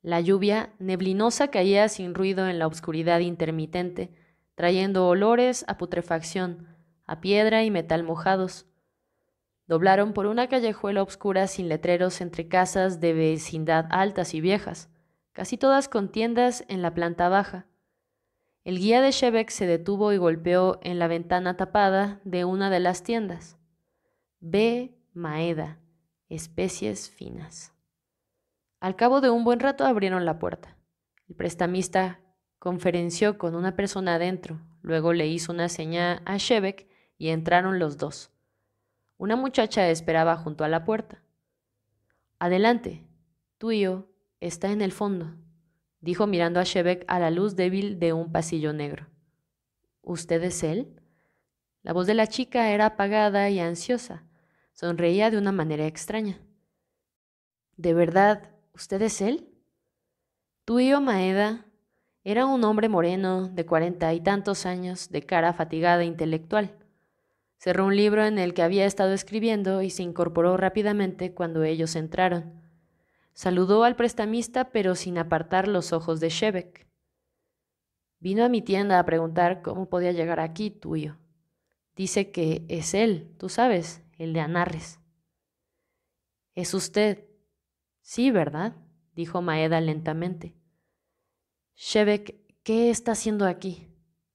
La lluvia neblinosa caía sin ruido en la oscuridad intermitente, trayendo olores a putrefacción, a piedra y metal mojados. Doblaron por una callejuela oscura sin letreros entre casas de vecindad altas y viejas, casi todas con tiendas en la planta baja. El guía de Shebeck se detuvo y golpeó en la ventana tapada de una de las tiendas. B. Maeda, especies finas. Al cabo de un buen rato abrieron la puerta. El prestamista conferenció con una persona adentro, luego le hizo una seña a Shebeck y entraron los dos. Una muchacha esperaba junto a la puerta. Adelante, tuyo está en el fondo, dijo mirando a Shebeck a la luz débil de un pasillo negro. ¿Usted es él? La voz de la chica era apagada y ansiosa. Sonreía de una manera extraña. ¿De verdad, usted es él? Tuyo Maeda era un hombre moreno de 40 y tantos años, de cara fatigada e intelectual. Cerró un libro en el que había estado escribiendo y se incorporó rápidamente cuando ellos entraron. Saludó al prestamista, pero sin apartar los ojos de Shebeck. Vino a mi tienda a preguntar cómo podía llegar aquí, tuyo. Dice que es él, tú sabes, el de Anarres. Es usted. Sí, ¿verdad? Dijo Maeda lentamente. Shebeck, ¿qué está haciendo aquí?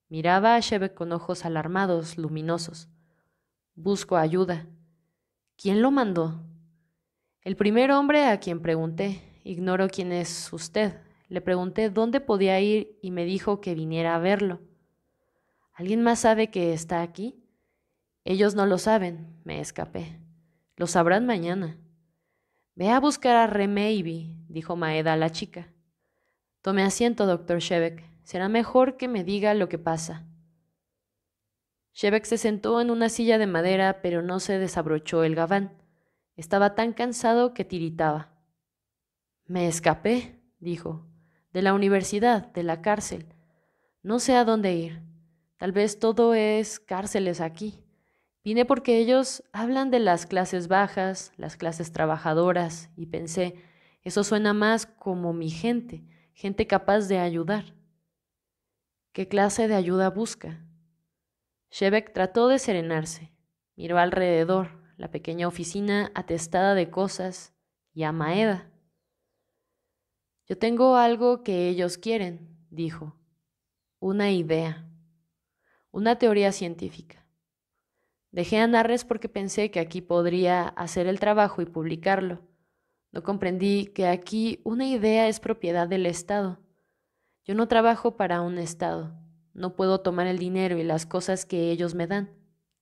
Miraba a Shebeck con ojos alarmados, luminosos. Busco ayuda. ¿Quién lo mandó? El primer hombre a quien pregunté. Ignoro quién es usted. Le pregunté dónde podía ir y me dijo que viniera a verlo. ¿Alguien más sabe que está aquí? Ellos no lo saben, me escapé. Lo sabrán mañana. Ve a buscar a Remaybe, dijo Maeda a la chica. Tome asiento, doctor Shebeck. Será mejor que me diga lo que pasa. Shebeck se sentó en una silla de madera, pero no se desabrochó el gabán. Estaba tan cansado que tiritaba. Me escapé, dijo, de la universidad, de la cárcel. No sé a dónde ir. Tal vez todo es cárceles aquí. Vine porque ellos hablan de las clases bajas, las clases trabajadoras, y pensé, eso suena más como mi gente, gente capaz de ayudar. ¿Qué clase de ayuda busca? Shebeck trató de serenarse. Miró alrededor, la pequeña oficina atestada de cosas, y a Maeda. Yo tengo algo que ellos quieren, dijo. Una idea. Una teoría científica. Dejé a Narres porque pensé que aquí podría hacer el trabajo y publicarlo. No comprendí que aquí una idea es propiedad del Estado. Yo no trabajo para un Estado. No puedo tomar el dinero y las cosas que ellos me dan.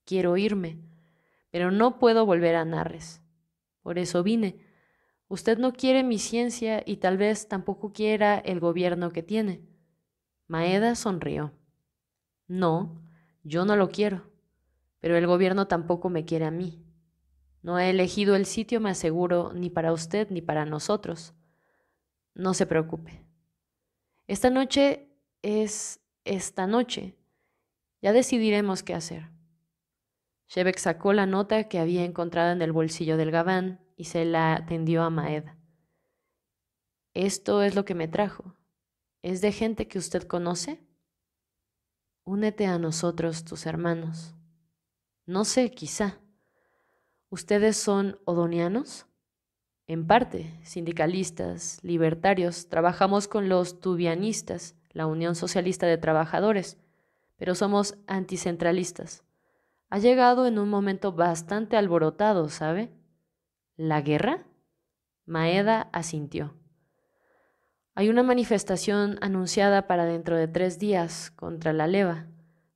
Quiero irme, pero no puedo volver a Narres. Por eso vine. Usted no quiere mi ciencia y tal vez tampoco quiera el gobierno que tiene. Maeda sonrió. No, yo no lo quiero, pero el gobierno tampoco me quiere a mí. No he elegido el sitio más seguro ni para usted ni para nosotros. No se preocupe. Esta noche es esta noche. Ya decidiremos qué hacer. Shebeck sacó la nota que había encontrado en el bolsillo del gabán y se la tendió a Maeda. Esto es lo que me trajo. ¿Es de gente que usted conoce? Únete a nosotros, tus hermanos. No sé, quizá. ¿Ustedes son odonianos? En parte, sindicalistas, libertarios, trabajamos con los tubianistas, la Unión Socialista de Trabajadores, pero somos anticentralistas. Ha llegado en un momento bastante alborotado, ¿sabe? ¿La guerra? Maeda asintió. Hay una manifestación anunciada para dentro de 3 días contra la leva,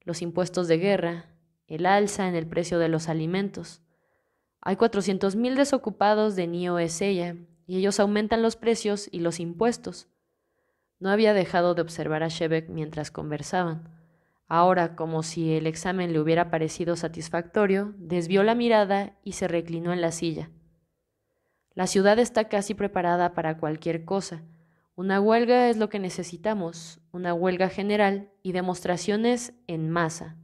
los impuestos de guerra, el alza en el precio de los alimentos. Hay 400,000 desocupados de Nio Eseya y ellos aumentan los precios y los impuestos. No había dejado de observar a Shebeck mientras conversaban. Ahora, como si el examen le hubiera parecido satisfactorio, desvió la mirada y se reclinó en la silla. La ciudad está casi preparada para cualquier cosa. Una huelga es lo que necesitamos, una huelga general y demostraciones en masa.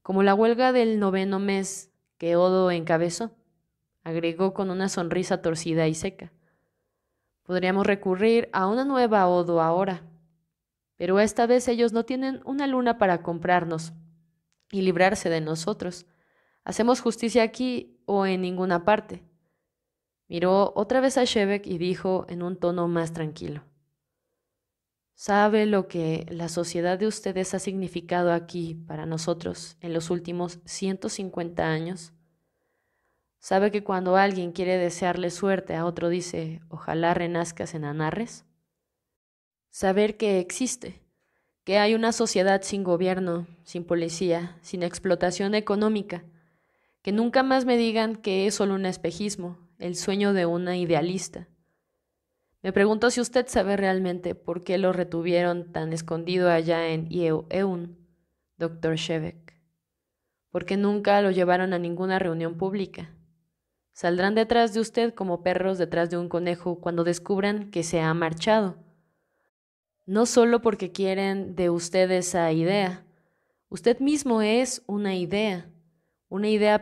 Como la huelga del 9º mes que Odo encabezó, agregó con una sonrisa torcida y seca. Podríamos recurrir a una nueva Odo ahora, pero esta vez ellos no tienen una luna para comprarnos y librarse de nosotros. ¿Hacemos justicia aquí o en ninguna parte? Miró otra vez a Shevek y dijo en un tono más tranquilo: ¿Sabe lo que la sociedad de ustedes ha significado aquí para nosotros en los últimos 150 años? ¿Sabe que cuando alguien quiere desearle suerte a otro dice, ojalá renazcas en Anarres? Saber que existe, que hay una sociedad sin gobierno, sin policía, sin explotación económica, que nunca más me digan que es solo un espejismo, el sueño de una idealista. Me pregunto si usted sabe realmente por qué lo retuvieron tan escondido allá en Eun, doctor Shevek. ¿Por qué nunca lo llevaron a ninguna reunión pública? Saldrán detrás de usted como perros detrás de un conejo cuando descubran que se ha marchado. No solo porque quieren de usted esa idea. Usted mismo es una idea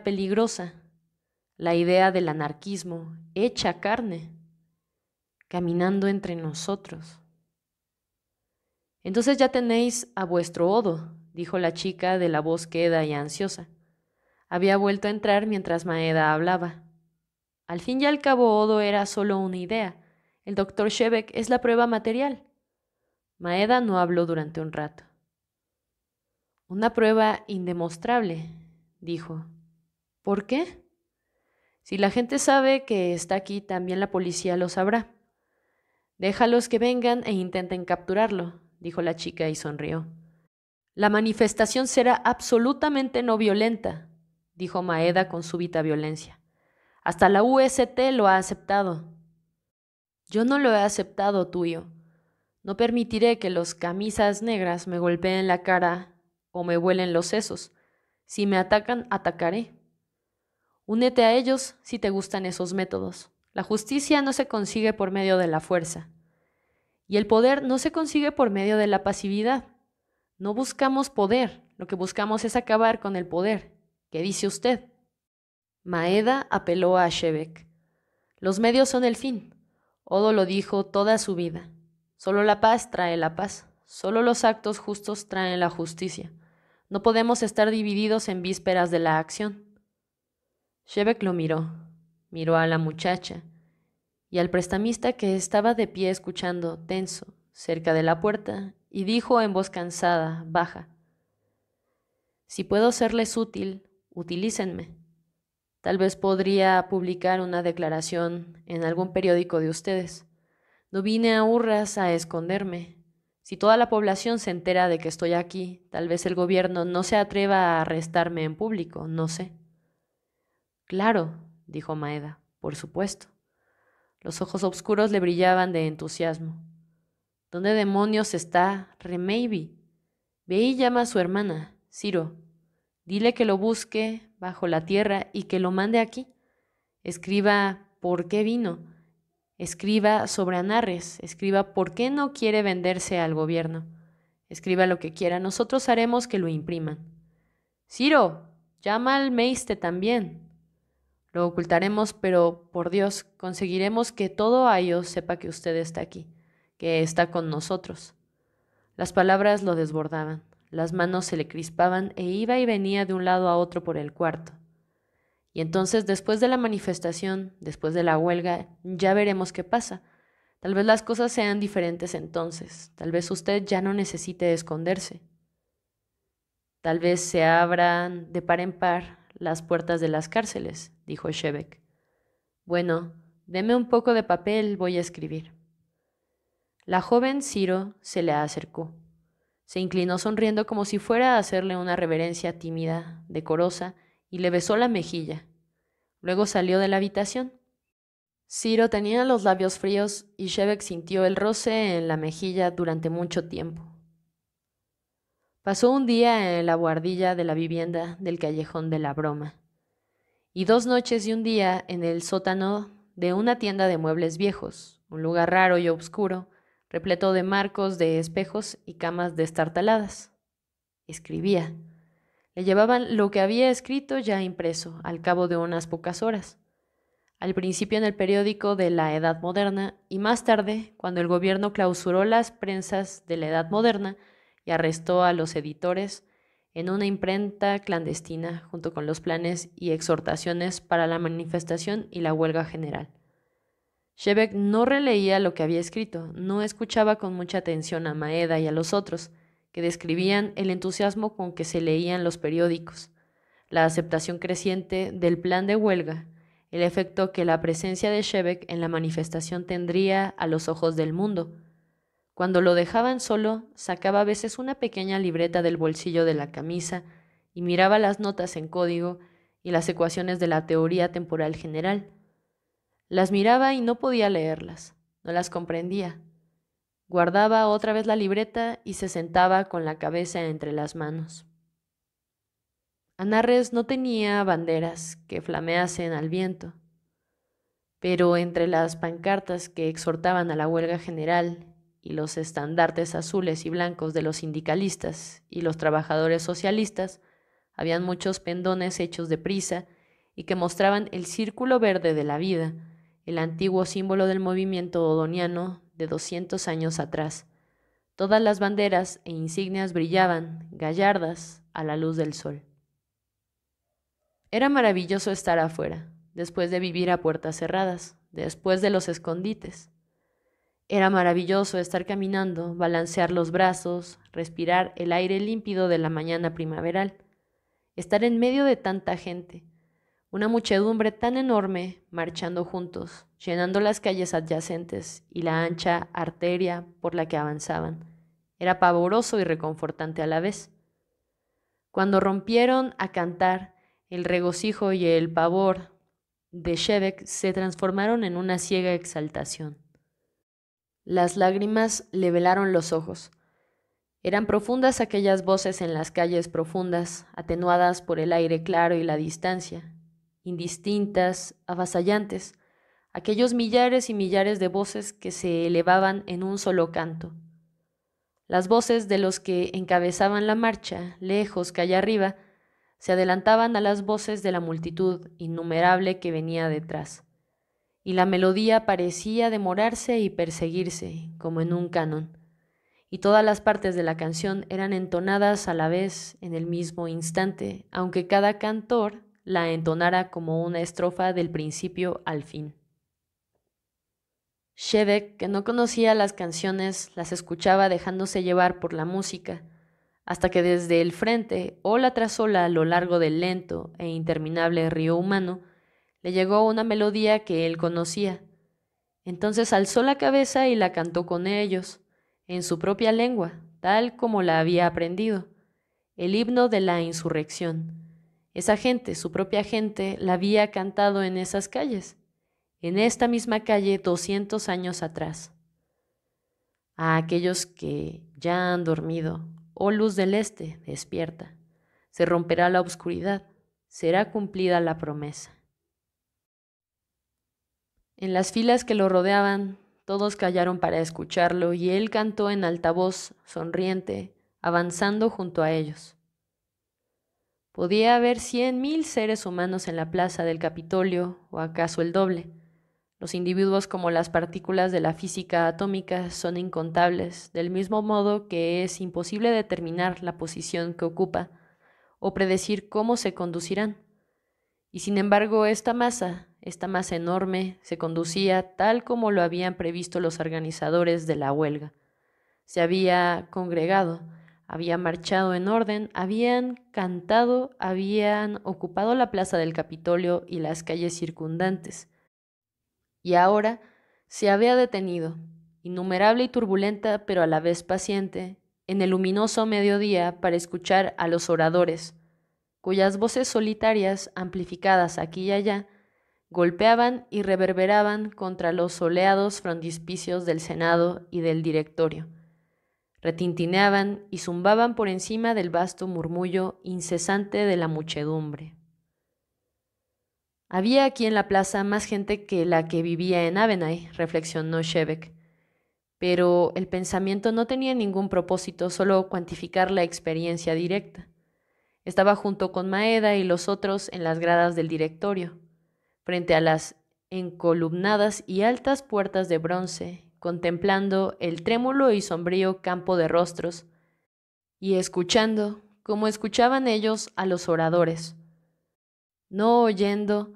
peligrosa, la idea del anarquismo, hecha carne, caminando entre nosotros. Entonces ya tenéis a vuestro Odo, dijo la chica de la voz queda y ansiosa. Había vuelto a entrar mientras Maeda hablaba. Al fin y al cabo, Odo era solo una idea. El doctor Shevek es la prueba material. Maeda no habló durante un rato. Una prueba indemostrable, dijo. ¿Por qué? Si la gente sabe que está aquí, también la policía lo sabrá. Déjalos que vengan e intenten capturarlo, dijo la chica y sonrió. La manifestación será absolutamente no violenta, dijo Maeda con súbita violencia. Hasta la UST lo ha aceptado. Yo no lo he aceptado, tuyo. No permitiré que los camisas negras me golpeen la cara o me vuelen los sesos. Si me atacan, atacaré. Únete a ellos si te gustan esos métodos. La justicia no se consigue por medio de la fuerza. Y el poder no se consigue por medio de la pasividad. No buscamos poder, lo que buscamos es acabar con el poder. ¿Qué dice usted? Maeda apeló a Shevek. Los medios son el fin. Odo lo dijo toda su vida. Solo la paz trae la paz. Solo los actos justos traen la justicia. No podemos estar divididos en vísperas de la acción. Shevek lo miró a la muchacha y al prestamista que estaba de pie escuchando, tenso, cerca de la puerta, y dijo en voz cansada, baja: Si puedo serles útil, utilícenme. Tal vez podría publicar una declaración en algún periódico de ustedes. No vine a Urras a esconderme. Si toda la población se entera de que estoy aquí, tal vez el gobierno no se atreva a arrestarme en público, no sé. Claro, dijo Maeda, por supuesto. Los ojos oscuros le brillaban de entusiasmo. ¿Dónde demonios está Remeibi? Ve y llama a su hermana, Ciro. Dile que lo busque bajo la tierra y que lo mande aquí. Escriba por qué vino. Escriba sobre Anarres. Escriba por qué no quiere venderse al gobierno. Escriba lo que quiera. Nosotros haremos que lo impriman. Ciro, llama al Meiste también. Lo ocultaremos, pero por Dios, conseguiremos que todo Ayo sepa que usted está aquí, que está con nosotros. Las palabras lo desbordaban. Las manos se le crispaban e iba y venía de un lado a otro por el cuarto. Y entonces, después de la manifestación, después de la huelga, ya veremos qué pasa. Tal vez las cosas sean diferentes entonces. Tal vez usted ya no necesite esconderse. Tal vez se abran de par en par las puertas de las cárceles, dijo Shevek. Bueno, deme un poco de papel, voy a escribir. La joven Ciro se le acercó. Se inclinó sonriendo como si fuera a hacerle una reverencia tímida, decorosa, y le besó la mejilla. Luego salió de la habitación. Ciro tenía los labios fríos y Shevek sintió el roce en la mejilla durante mucho tiempo. Pasó un día en la buhardilla de la vivienda del callejón de la Broma, y 2 noches y un día en el sótano de una tienda de muebles viejos, un lugar raro y oscuro, repleto de marcos de espejos y camas destartaladas. Escribía. Le llevaban lo que había escrito ya impreso, al cabo de unas pocas horas. al principio en el periódico de la Edad Moderna y más tarde cuando el gobierno clausuró las prensas de la Edad Moderna y arrestó a los editores en una imprenta clandestina junto con los planes y exhortaciones para la manifestación y la huelga general. Šebek no releía lo que había escrito, no escuchaba con mucha atención a Maeda y a los otros, que describían el entusiasmo con que se leían los periódicos, la aceptación creciente del plan de huelga, el efecto que la presencia de Šebek en la manifestación tendría a los ojos del mundo. Cuando lo dejaban solo, sacaba a veces una pequeña libreta del bolsillo de la camisa y miraba las notas en código y las ecuaciones de la teoría temporal general. Las miraba y no podía leerlas, no las comprendía. Guardaba otra vez la libreta y se sentaba con la cabeza entre las manos. Anarres no tenía banderas que flameasen al viento, pero entre las pancartas que exhortaban a la huelga general y los estandartes azules y blancos de los sindicalistas y los trabajadores socialistas, habían muchos pendones hechos de prisa y que mostraban el círculo verde de la vida, el antiguo símbolo del movimiento odoniano de 200 años atrás. Todas las banderas e insignias brillaban, gallardas, a la luz del sol. Era maravilloso estar afuera, después de vivir a puertas cerradas, después de los escondites. Era maravilloso estar caminando, balancear los brazos, respirar el aire límpido de la mañana primaveral, estar en medio de tanta gente, una muchedumbre tan enorme marchando juntos, llenando las calles adyacentes y la ancha arteria por la que avanzaban. Era pavoroso y reconfortante a la vez. Cuando rompieron a cantar, el regocijo y el pavor de Šebek se transformaron en una ciega exaltación. Las lágrimas le velaron los ojos. Eran profundas aquellas voces en las calles profundas, atenuadas por el aire claro y la distancia, indistintas, avasallantes, aquellos millares y millares de voces que se elevaban en un solo canto. Las voces de los que encabezaban la marcha, lejos que allá arriba, se adelantaban a las voces de la multitud innumerable que venía detrás, y la melodía parecía demorarse y perseguirse, como en un canon, y todas las partes de la canción eran entonadas a la vez en el mismo instante, aunque cada cantor la entonara como una estrofa del principio al fin. Šebek, que no conocía las canciones, las escuchaba dejándose llevar por la música, hasta que desde el frente, ola tras ola a lo largo del lento e interminable río humano, le llegó una melodía que él conocía. Entonces alzó la cabeza y la cantó con ellos, en su propia lengua, tal como la había aprendido, el himno de la insurrección. Esa gente, su propia gente, la había cantado en esas calles, en esta misma calle 200 años atrás. A aquellos que ya han dormido, oh luz del este, despierta, se romperá la oscuridad, será cumplida la promesa. En las filas que lo rodeaban, todos callaron para escucharlo y él cantó en alta voz, sonriente, avanzando junto a ellos. Podía haber 100,000 seres humanos en la plaza del Capitolio, o acaso el doble. Los individuos como las partículas de la física atómica son incontables, del mismo modo que es imposible determinar la posición que ocupa o predecir cómo se conducirán. Y sin embargo, esta masa enorme, se conducía tal como lo habían previsto los organizadores de la huelga. Se había congregado, había marchado en orden, habían cantado, habían ocupado la plaza del Capitolio y las calles circundantes. Y ahora se había detenido, innumerable y turbulenta, pero a la vez paciente, en el luminoso mediodía para escuchar a los oradores, cuyas voces solitarias, amplificadas aquí y allá, golpeaban y reverberaban contra los soleados frontispicios del Senado y del Directorio. Retintineaban y zumbaban por encima del vasto murmullo incesante de la muchedumbre. Había aquí en la plaza más gente que la que vivía en Avenay, reflexionó Šebek, pero el pensamiento no tenía ningún propósito, solo cuantificar la experiencia directa. Estaba junto con Maeda y los otros en las gradas del Directorio, frente a las encolumnadas y altas puertas de bronce, contemplando el trémulo y sombrío campo de rostros, y escuchando, como escuchaban ellos a los oradores, no oyendo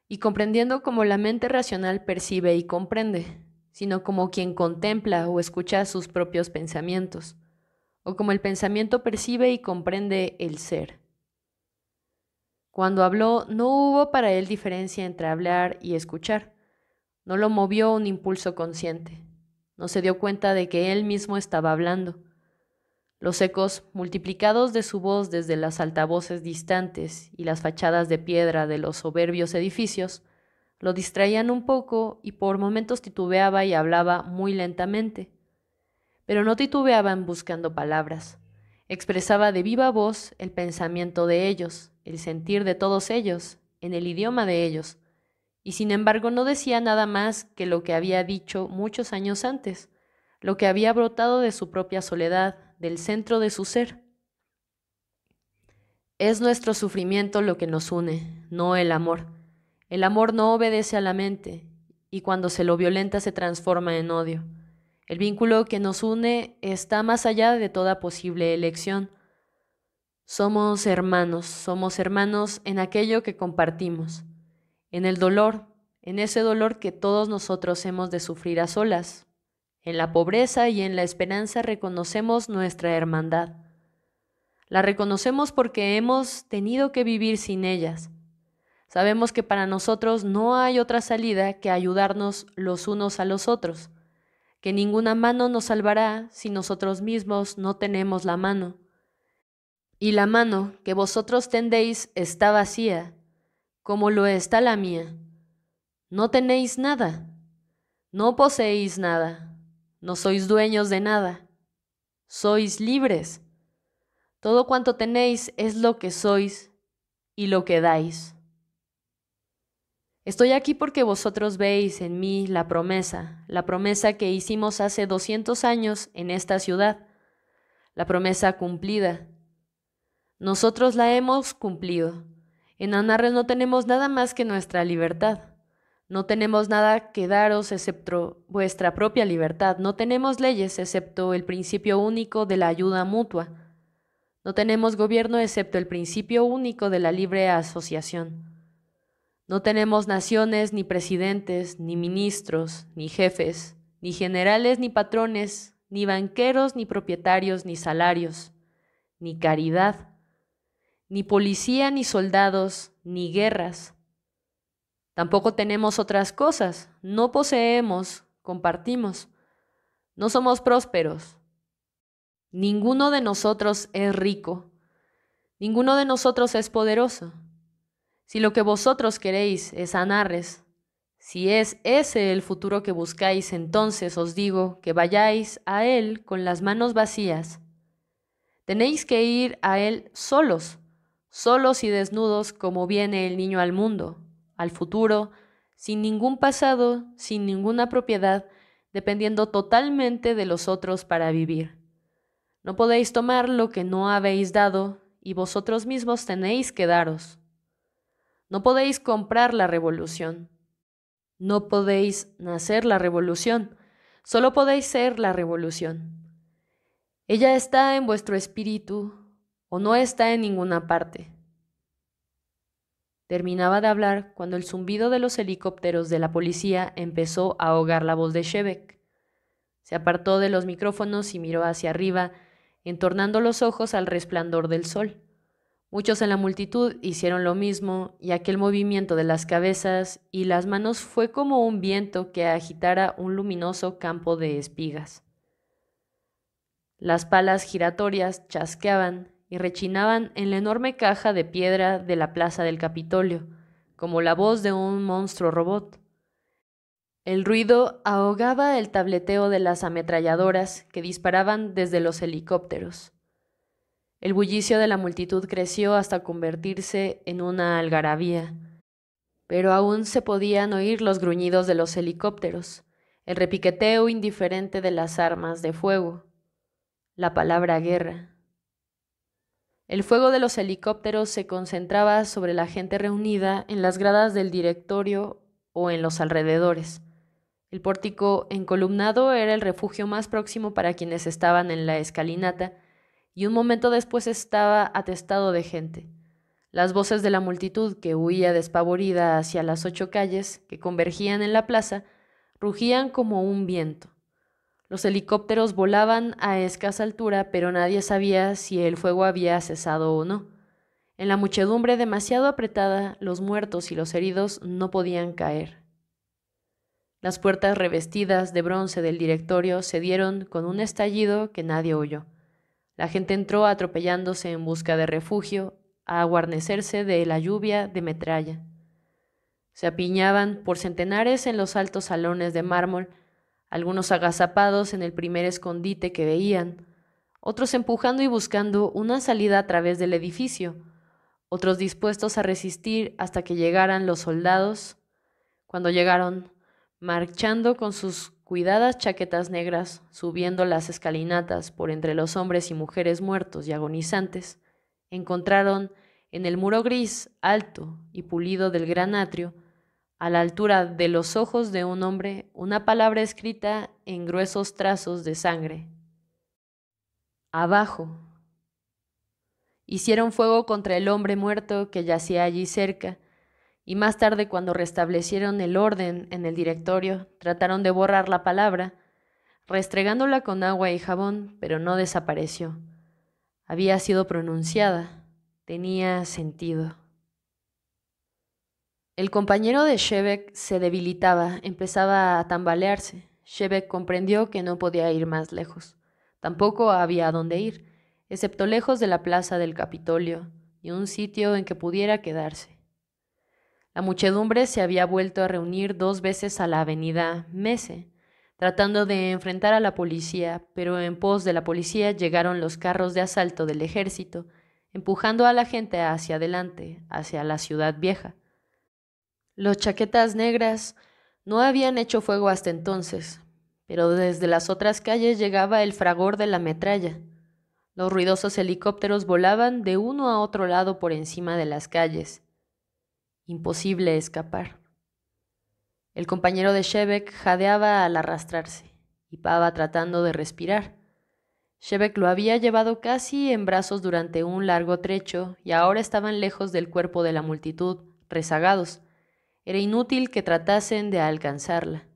y comprendiendo como la mente racional percibe y comprende, sino como quien contempla o escucha sus propios pensamientos, o como el pensamiento percibe y comprende el ser. Cuando habló, no hubo para él diferencia entre hablar y escuchar. No lo movió un impulso consciente. No se dio cuenta de que él mismo estaba hablando. Los ecos multiplicados de su voz desde las altavoces distantes y las fachadas de piedra de los soberbios edificios lo distraían un poco y por momentos titubeaba y hablaba muy lentamente. Pero no titubeaba en buscando palabras. Expresaba de viva voz el pensamiento de ellos, el sentir de todos ellos, en el idioma de ellos, y sin embargo no decía nada más que lo que había dicho muchos años antes, lo que había brotado de su propia soledad, del centro de su ser. Es nuestro sufrimiento lo que nos une, no el amor. El amor no obedece a la mente, y cuando se lo violenta se transforma en odio. El vínculo que nos une está más allá de toda posible elección. Somos hermanos en aquello que compartimos, en el dolor, en ese dolor que todos nosotros hemos de sufrir a solas. En la pobreza y en la esperanza reconocemos nuestra hermandad. La reconocemos porque hemos tenido que vivir sin ellas. Sabemos que para nosotros no hay otra salida que ayudarnos los unos a los otros, que ninguna mano nos salvará si nosotros mismos no tenemos la mano. Y la mano que vosotros tendéis está vacía, como lo está la mía. No tenéis nada, no poseéis nada, no sois dueños de nada, sois libres. Todo cuanto tenéis es lo que sois y lo que dais. Estoy aquí porque vosotros veis en mí la promesa que hicimos hace 200 años en esta ciudad, la promesa cumplida. Nosotros la hemos cumplido. En Anarres no tenemos nada más que nuestra libertad. No tenemos nada que daros excepto vuestra propia libertad. No tenemos leyes excepto el principio único de la ayuda mutua. No tenemos gobierno excepto el principio único de la libre asociación. No tenemos naciones, ni presidentes, ni ministros, ni jefes, ni generales, ni patrones, ni banqueros, ni propietarios, ni salarios, ni caridad, ni policía, ni soldados, ni guerras. Tampoco tenemos otras cosas, no poseemos, compartimos. No somos prósperos. Ninguno de nosotros es rico. Ninguno de nosotros es poderoso. Si lo que vosotros queréis es Anarres, si es ese el futuro que buscáis, entonces os digo que vayáis a él con las manos vacías. Tenéis que ir a él solos, solos y desnudos como viene el niño al mundo, al futuro, sin ningún pasado, sin ninguna propiedad, dependiendo totalmente de los otros para vivir. No podéis tomar lo que no habéis dado y vosotros mismos tenéis que daros. No podéis comprar la revolución. No podéis nacer la revolución. Solo podéis ser la revolución. Ella está en vuestro espíritu o no está en ninguna parte. Terminaba de hablar cuando el zumbido de los helicópteros de la policía empezó a ahogar la voz de Shevek. Se apartó de los micrófonos y miró hacia arriba, entornando los ojos al resplandor del sol. Muchos en la multitud hicieron lo mismo y aquel movimiento de las cabezas y las manos fue como un viento que agitara un luminoso campo de espigas. Las palas giratorias chasqueaban y rechinaban en la enorme caja de piedra de la plaza del Capitolio, como la voz de un monstruo robot. El ruido ahogaba el tableteo de las ametralladoras que disparaban desde los helicópteros. El bullicio de la multitud creció hasta convertirse en una algarabía, pero aún se podían oír los gruñidos de los helicópteros, el repiqueteo indiferente de las armas de fuego, la palabra guerra. El fuego de los helicópteros se concentraba sobre la gente reunida en las gradas del directorio o en los alrededores. El pórtico encolumnado era el refugio más próximo para quienes estaban en la escalinata, y un momento después estaba atestado de gente. Las voces de la multitud que huía despavorida hacia las 8 calles que convergían en la plaza rugían como un viento. Los helicópteros volaban a escasa altura, pero nadie sabía si el fuego había cesado o no. En la muchedumbre demasiado apretada, los muertos y los heridos no podían caer. Las puertas revestidas de bronce del directorio se dieron con un estallido que nadie oyó. La gente entró atropellándose en busca de refugio, a guarnecerse de la lluvia de metralla. Se apiñaban por centenares en los altos salones de mármol, algunos agazapados en el primer escondite que veían, otros empujando y buscando una salida a través del edificio, otros dispuestos a resistir hasta que llegaran los soldados. Cuando llegaron, marchando con sus cuidadas chaquetas negras, subiendo las escalinatas por entre los hombres y mujeres muertos y agonizantes, encontraron en el muro gris, alto y pulido del gran atrio, a la altura de los ojos de un hombre, una palabra escrita en gruesos trazos de sangre. Abajo. Hicieron fuego contra el hombre muerto que yacía allí cerca, y más tarde, cuando restablecieron el orden en el directorio, trataron de borrar la palabra, restregándola con agua y jabón, pero no desapareció. Había sido pronunciada, tenía sentido. El compañero de Shevek se debilitaba, empezaba a tambalearse. Shevek comprendió que no podía ir más lejos. Tampoco había a dónde ir, excepto lejos de la plaza del Capitolio, y un sitio en que pudiera quedarse. La muchedumbre se había vuelto a reunir 2 veces a la avenida Mese, tratando de enfrentar a la policía, pero en pos de la policía llegaron los carros de asalto del ejército, empujando a la gente hacia adelante, hacia la ciudad vieja. Los chaquetas negras no habían hecho fuego hasta entonces, pero desde las otras calles llegaba el fragor de la metralla. Los ruidosos helicópteros volaban de uno a otro lado por encima de las calles. Imposible escapar. El compañero de Shevek jadeaba al arrastrarse, hipaba tratando de respirar. Shevek lo había llevado casi en brazos durante un largo trecho y ahora estaban lejos del cuerpo de la multitud, rezagados. Era inútil que tratasen de alcanzarla.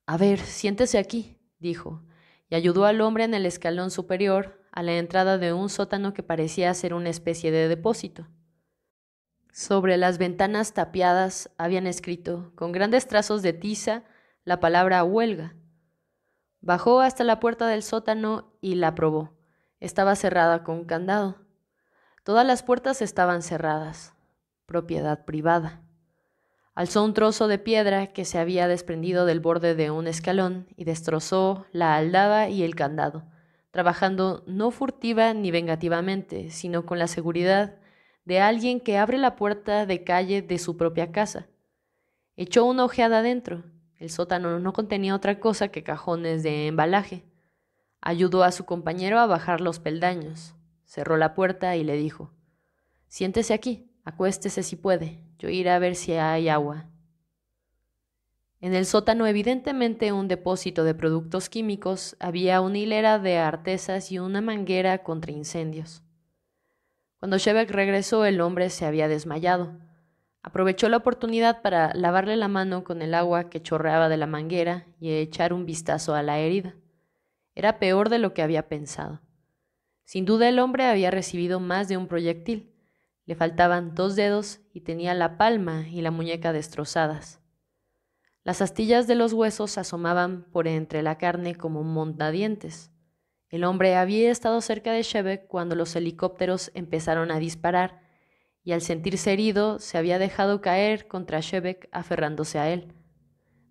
A ver, siéntese aquí, dijo, y ayudó al hombre en el escalón superior, a la entrada de un sótano que parecía ser una especie de depósito. Sobre las ventanas tapiadas habían escrito, con grandes trazos de tiza, la palabra huelga. Bajó hasta la puerta del sótano y la probó. Estaba cerrada con candado. Todas las puertas estaban cerradas. Propiedad privada. Alzó un trozo de piedra que se había desprendido del borde de un escalón y destrozó la aldaba y el candado, trabajando no furtiva ni vengativamente, sino con la seguridad de alguien que abre la puerta de calle de su propia casa. Echó una ojeada adentro. El sótano no contenía otra cosa que cajones de embalaje. Ayudó a su compañero a bajar los peldaños. Cerró la puerta y le dijo: «Siéntese aquí, acuéstese si puede. Yo iré a ver si hay agua». En el sótano, evidentemente un depósito de productos químicos, había una hilera de artesas y una manguera contra incendios. Cuando Shevek regresó, el hombre se había desmayado. Aprovechó la oportunidad para lavarle la mano con el agua que chorreaba de la manguera y echar un vistazo a la herida. Era peor de lo que había pensado. Sin duda el hombre había recibido más de un proyectil. Le faltaban 2 dedos y tenía la palma y la muñeca destrozadas. Las astillas de los huesos asomaban por entre la carne como montadientes. El hombre había estado cerca de Shevek cuando los helicópteros empezaron a disparar y al sentirse herido se había dejado caer contra Shevek aferrándose a él.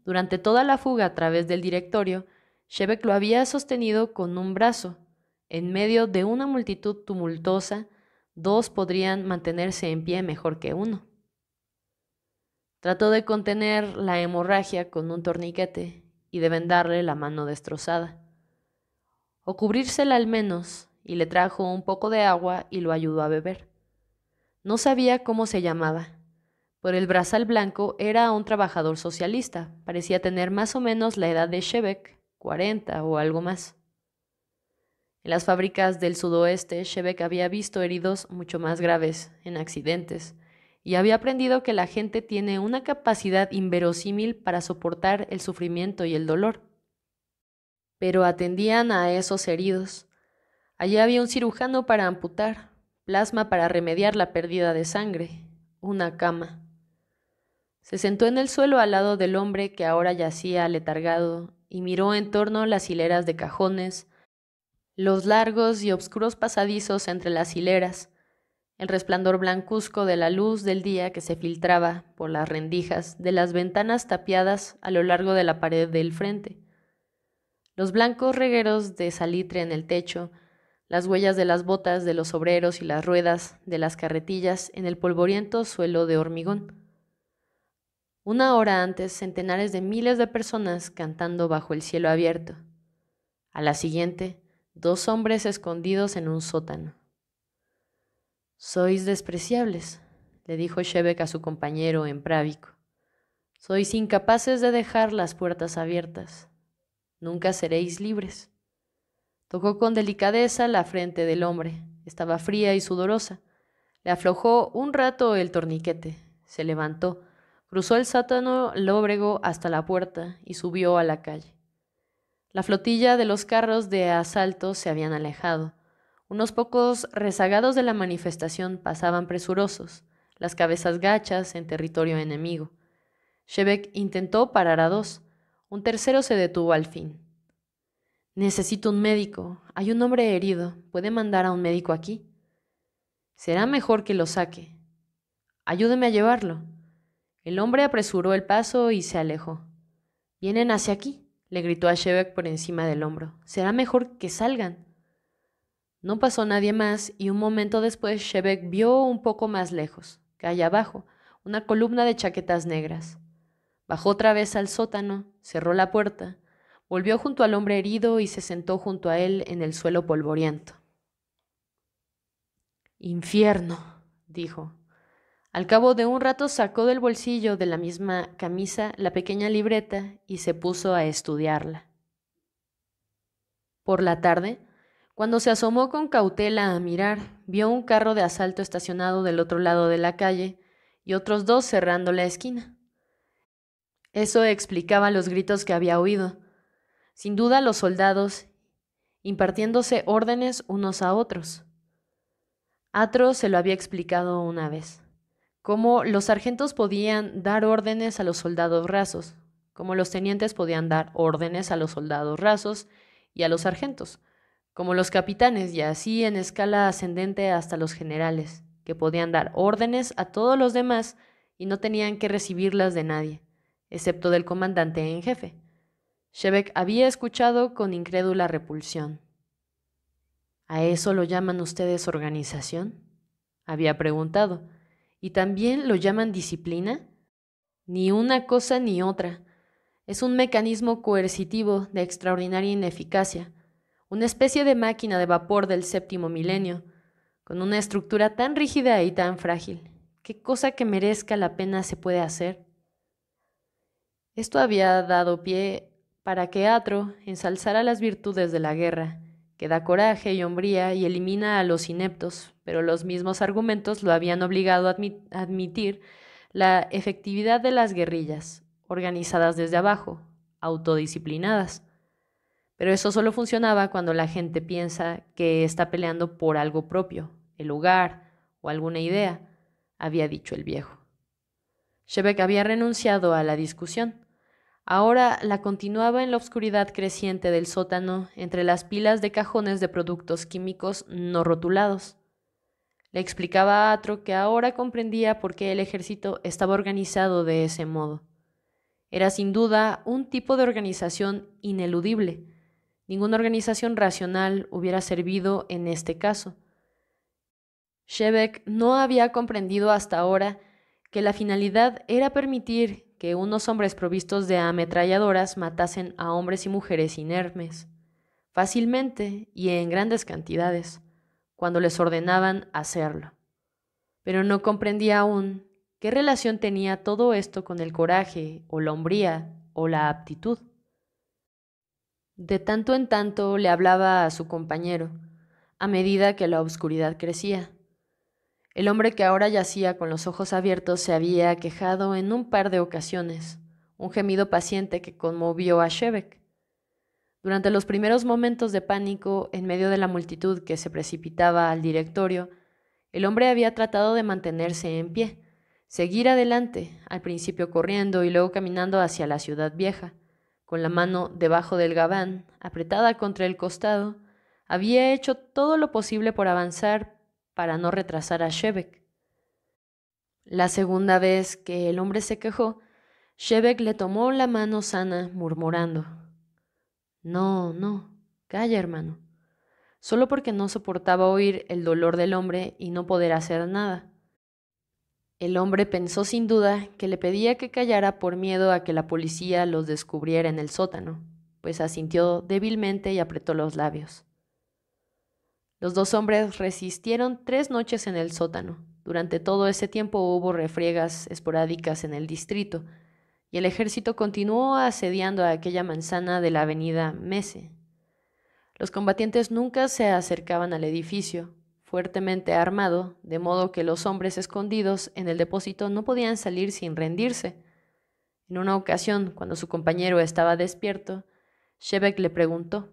Durante toda la fuga a través del directorio, Shevek lo había sostenido con un brazo. En medio de una multitud tumultuosa, 2 podrían mantenerse en pie mejor que uno. Trató de contener la hemorragia con un torniquete y de vendarle la mano destrozada, o cubrírsela al menos, y le trajo un poco de agua y lo ayudó a beber. No sabía cómo se llamaba, Por el brazal blanco era un trabajador socialista, parecía tener más o menos la edad de Shebeck, 40 o algo más. En las fábricas del sudoeste, Shebeck había visto heridos mucho más graves, en accidentes, y había aprendido que la gente tiene una capacidad inverosímil para soportar el sufrimiento y el dolor. Pero atendían a esos heridos. Allí había un cirujano para amputar, plasma para remediar la pérdida de sangre, una cama. Se sentó en el suelo al lado del hombre que ahora yacía aletargado y miró en torno las hileras de cajones, los largos y oscuros pasadizos entre las hileras, el resplandor blancuzco de la luz del día que se filtraba por las rendijas de las ventanas tapiadas a lo largo de la pared del frente, los blancos regueros de salitre en el techo, las huellas de las botas de los obreros y las ruedas de las carretillas en el polvoriento suelo de hormigón. Una hora antes, centenares de miles de personas cantando bajo el cielo abierto. A la siguiente, 2 hombres escondidos en un sótano. «Sois despreciables», le dijo Shebeck a su compañero en právico. «Sois incapaces de dejar las puertas abiertas. Nunca seréis libres». Tocó con delicadeza la frente del hombre. Estaba fría y sudorosa. Le aflojó un rato el torniquete. Se levantó, cruzó el sótano lóbrego hasta la puerta y subió a la calle. La flotilla de los carros de asalto se habían alejado. Unos pocos rezagados de la manifestación pasaban presurosos, las cabezas gachas en territorio enemigo. Shebeck intentó parar a 2. Un tercero se detuvo al fin. «Necesito un médico. Hay un hombre herido. ¿Puede mandar a un médico aquí?» «Será mejor que lo saque». «Ayúdeme a llevarlo». El hombre apresuró el paso y se alejó. «Vienen hacia aquí», le gritó a Shebeck por encima del hombro. «Será mejor que salgan». No pasó nadie más y un momento después Shebeck vio un poco más lejos, calle abajo, una columna de chaquetas negras. Bajó otra vez al sótano, cerró la puerta, volvió junto al hombre herido y se sentó junto a él en el suelo polvoriento. «Infierno», dijo. Al cabo de un rato sacó del bolsillo de la misma camisa la pequeña libreta y se puso a estudiarla. Por la tarde, cuando se asomó con cautela a mirar, vio un carro de asalto estacionado del otro lado de la calle y otros 2 cerrando la esquina. Eso explicaba los gritos que había oído. Sin duda los soldados impartiéndose órdenes unos a otros. Atro se lo había explicado una vez. Cómo los sargentos podían dar órdenes a los soldados rasos, cómo los tenientes podían dar órdenes a los soldados rasos y a los sargentos, como los capitanes y así en escala ascendente hasta los generales, que podían dar órdenes a todos los demás y no tenían que recibirlas de nadie, excepto del comandante en jefe. Shebeck había escuchado con incrédula repulsión. «¿A eso lo llaman ustedes organización?», había preguntado. «¿Y también lo llaman disciplina?» Ni una cosa ni otra. Es un mecanismo coercitivo de extraordinaria ineficacia, una especie de máquina de vapor del 7º milenio, con una estructura tan rígida y tan frágil. ¿Qué cosa que merezca la pena se puede hacer? Esto había dado pie para que Atro ensalzara las virtudes de la guerra, que da coraje y hombría y elimina a los ineptos, pero los mismos argumentos lo habían obligado a admitir la efectividad de las guerrillas, organizadas desde abajo, autodisciplinadas. Pero eso solo funcionaba cuando la gente piensa que está peleando por algo propio, el lugar o alguna idea, había dicho el viejo. Shebeck había renunciado a la discusión. Ahora la continuaba en la oscuridad creciente del sótano entre las pilas de cajones de productos químicos no rotulados. Le explicaba a Atro que ahora comprendía por qué el ejército estaba organizado de ese modo. Era sin duda un tipo de organización ineludible. Ninguna organización racional hubiera servido en este caso. Shebeck no había comprendido hasta ahora que la finalidad era permitir que unos hombres provistos de ametralladoras matasen a hombres y mujeres inermes, fácilmente y en grandes cantidades, cuando les ordenaban hacerlo. Pero no comprendía aún ¿Qué relación tenía todo esto con el coraje, o la hombría, o la aptitud? De tanto en tanto le hablaba a su compañero, a medida que la oscuridad crecía. El hombre que ahora yacía con los ojos abiertos se había quejado en un par de ocasiones, un gemido paciente que conmovió a Shevek. Durante los primeros momentos de pánico, en medio de la multitud que se precipitaba al directorio, el hombre había tratado de mantenerse en pie, seguir adelante, al principio corriendo y luego caminando hacia la ciudad vieja, con la mano debajo del gabán, apretada contra el costado. Había hecho todo lo posible por avanzar para no retrasar a Shevek. La segunda vez que el hombre se quejó, Shevek le tomó la mano sana, murmurando: No, no, calla, hermano. Solo porque no soportaba oír el dolor del hombre y no poder hacer nada. El hombre pensó sin duda que le pedía que callara por miedo a que la policía los descubriera en el sótano, pues asintió débilmente y apretó los labios. Los dos hombres resistieron 3 noches en el sótano. Durante todo ese tiempo hubo refriegas esporádicas en el distrito, y el ejército continuó asediando a aquella manzana de la avenida Mese. Los combatientes nunca se acercaban al edificio, fuertemente armado, de modo que los hombres escondidos en el depósito no podían salir sin rendirse. En una ocasión, cuando su compañero estaba despierto, Shevek le preguntó: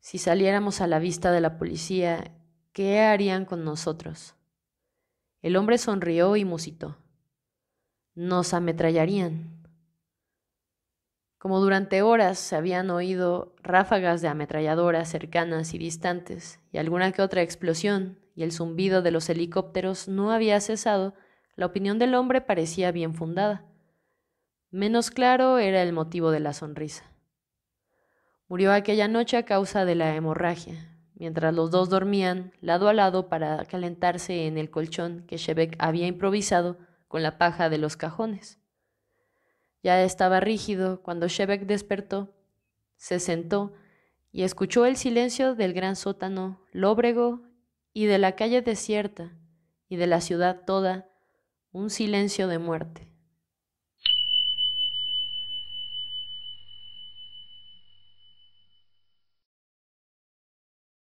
si saliéramos a la vista de la policía, ¿qué harían con nosotros? El hombre sonrió y musitó: nos ametrallarían. Como durante horas se habían oído ráfagas de ametralladoras cercanas y distantes, y alguna que otra explosión, y el zumbido de los helicópteros no había cesado, la opinión del hombre parecía bien fundada. Menos claro era el motivo de la sonrisa. Murió aquella noche a causa de la hemorragia, mientras los dos dormían lado a lado para calentarse en el colchón que Shevek había improvisado con la paja de los cajones. Ya estaba rígido cuando Shevek despertó, se sentó y escuchó el silencio del gran sótano lóbrego y de la calle desierta y de la ciudad toda, un silencio de muerte.